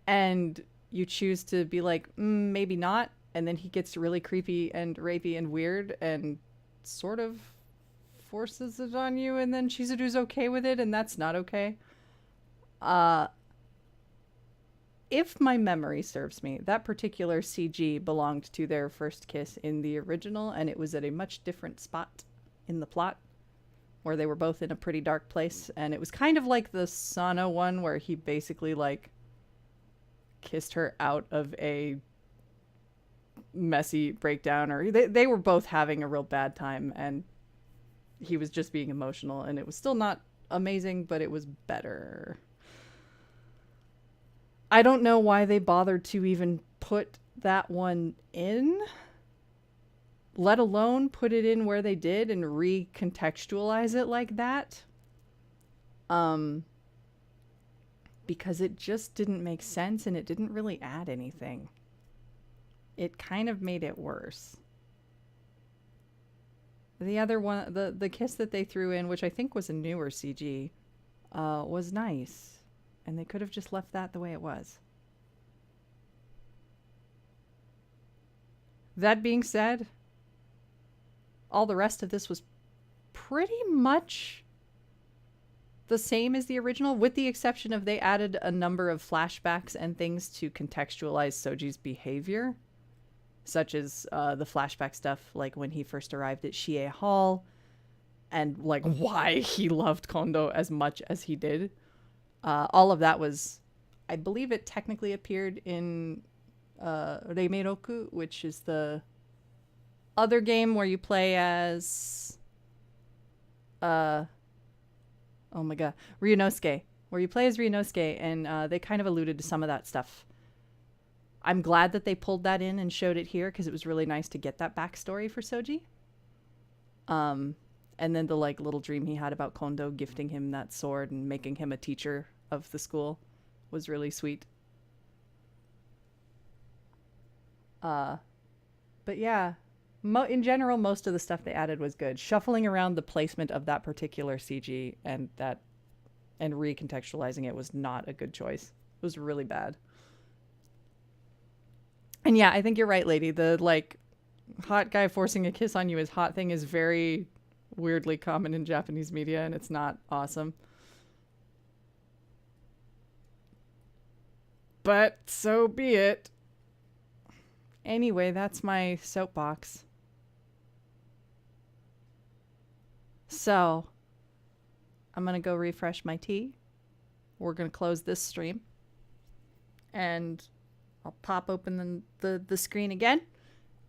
A: And you choose to be like, maybe not. And then he gets really creepy and rapey and weird and sort of forces it on you. And then Shizuru's okay with it. And that's not okay. If my memory serves me, that particular CG belonged to their first kiss in the original. And it was at a much different spot in the plot, where they were both in a pretty dark place. And it was kind of like the Sana one, where he basically like kissed her out of a messy breakdown, or they were both having a real bad time and he was just being emotional, and it was still not amazing, but it was better. I don't know why they bothered to even put that one in, let alone put it in where they did and recontextualize it like that. because it just didn't make sense and it didn't really add anything. It kind of made it worse. The other one, the kiss that they threw in, which I think was a newer CG, was nice. And they could have just left that the way it was. That being said, all the rest of this was pretty much the same as the original, with the exception of they added a number of flashbacks and things to contextualize Soji's behavior, such as the flashback stuff, like when he first arrived at Shie Hall, and like why he loved Kondo as much as he did. All of that was, I believe it technically appeared in Reimeroku, which is the other game where you play as oh my god, Ryunosuke, where you play as Ryunosuke, and they kind of alluded to some of that stuff. I'm glad that they pulled that in and showed it here, because it was really nice to get that backstory for Soji. And then the like little dream he had about Kondo gifting him that sword and making him a teacher of the school was really sweet. But yeah, in general, most of the stuff they added was good. Shuffling around the placement of that particular CG and recontextualizing it was not a good choice. It was really bad. And yeah, I think you're right, lady. The like hot guy forcing a kiss on you is hot thing is very weirdly common in Japanese media, and it's not awesome. But so be it. Anyway, that's my soapbox. So, I'm going to go refresh my tea. We're going to close this stream. And I'll pop open the screen again.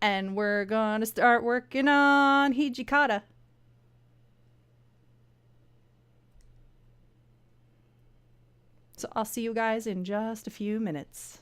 A: And we're going to start working on Hijikata. So I'll see you guys in just a few minutes.